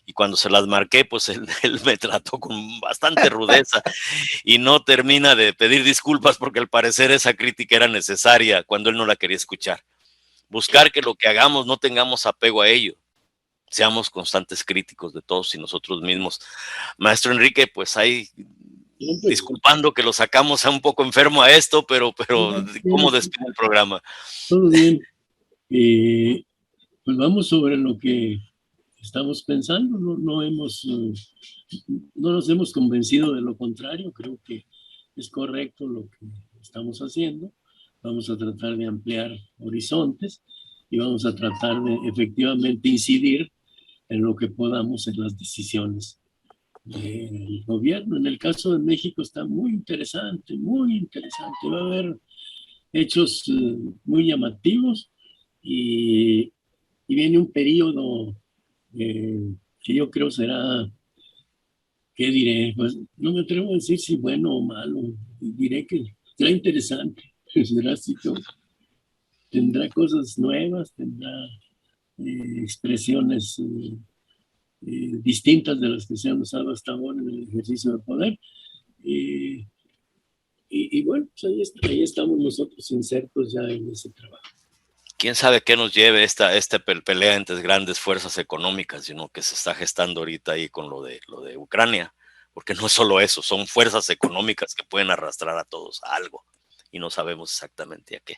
Y cuando se las marqué, pues él me trató con bastante rudeza y no termina de pedir disculpas porque al parecer esa crítica era necesaria cuando él no la quería escuchar. Buscar que lo que hagamos no tengamos apego a ello. Seamos constantes críticos de todos y nosotros mismos. Maestro Enrique, pues ahí disculpando que lo sacamos a un poco enfermo a esto, pero ¿cómo despide el programa? Todo bien. Pues vamos sobre lo que estamos pensando. No nos hemos convencido de lo contrario. Creo que es correcto lo que estamos haciendo. Vamos a tratar de ampliar horizontes y vamos a tratar de efectivamente incidir en lo que podamos en las decisiones del gobierno. En el caso de México está muy interesante, muy interesante. Va a haber hechos muy llamativos y viene un periodo que yo creo será, ¿qué diré? Pues no me atrevo a decir si bueno o malo. Diré que será interesante, será así, tendrá cosas nuevas, tendrá expresiones distintas de las que se han usado hasta ahora en el ejercicio del poder. Y bueno, pues ahí estamos nosotros insertos ya en ese trabajo. ¿Quién sabe qué nos lleve esta pelea entre grandes fuerzas económicas, que se está gestando ahorita ahí con lo de Ucrania? Porque no es solo eso, son fuerzas económicas que pueden arrastrar a todos a algo y no sabemos exactamente a qué.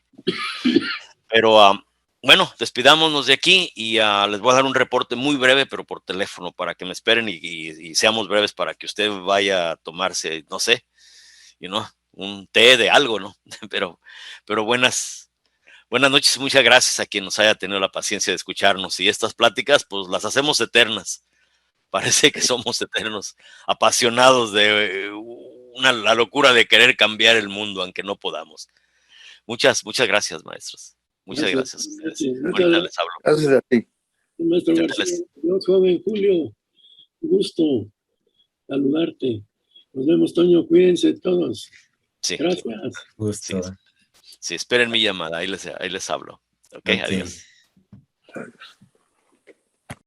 Pero bueno, despidámonos de aquí y les voy a dar un reporte muy breve, pero por teléfono, para que me esperen y seamos breves para que usted vaya a tomarse, no sé, un té de algo, ¿no? Pero buenas noches, muchas gracias a quien nos haya tenido la paciencia de escucharnos y estas pláticas pues las hacemos eternas, parece que somos eternos, apasionados de la locura de querer cambiar el mundo aunque no podamos. Muchas gracias, maestros, muchas gracias a ustedes. Ahorita les hablo. Gracias a ti. Maestro García, Dios joven Julio, gusto saludarte. Nos vemos, Toño, cuídense todos. Sí. Gracias. Gusto. Sí, esperen mi llamada, ahí les hablo. Ok, adiós. Adiós.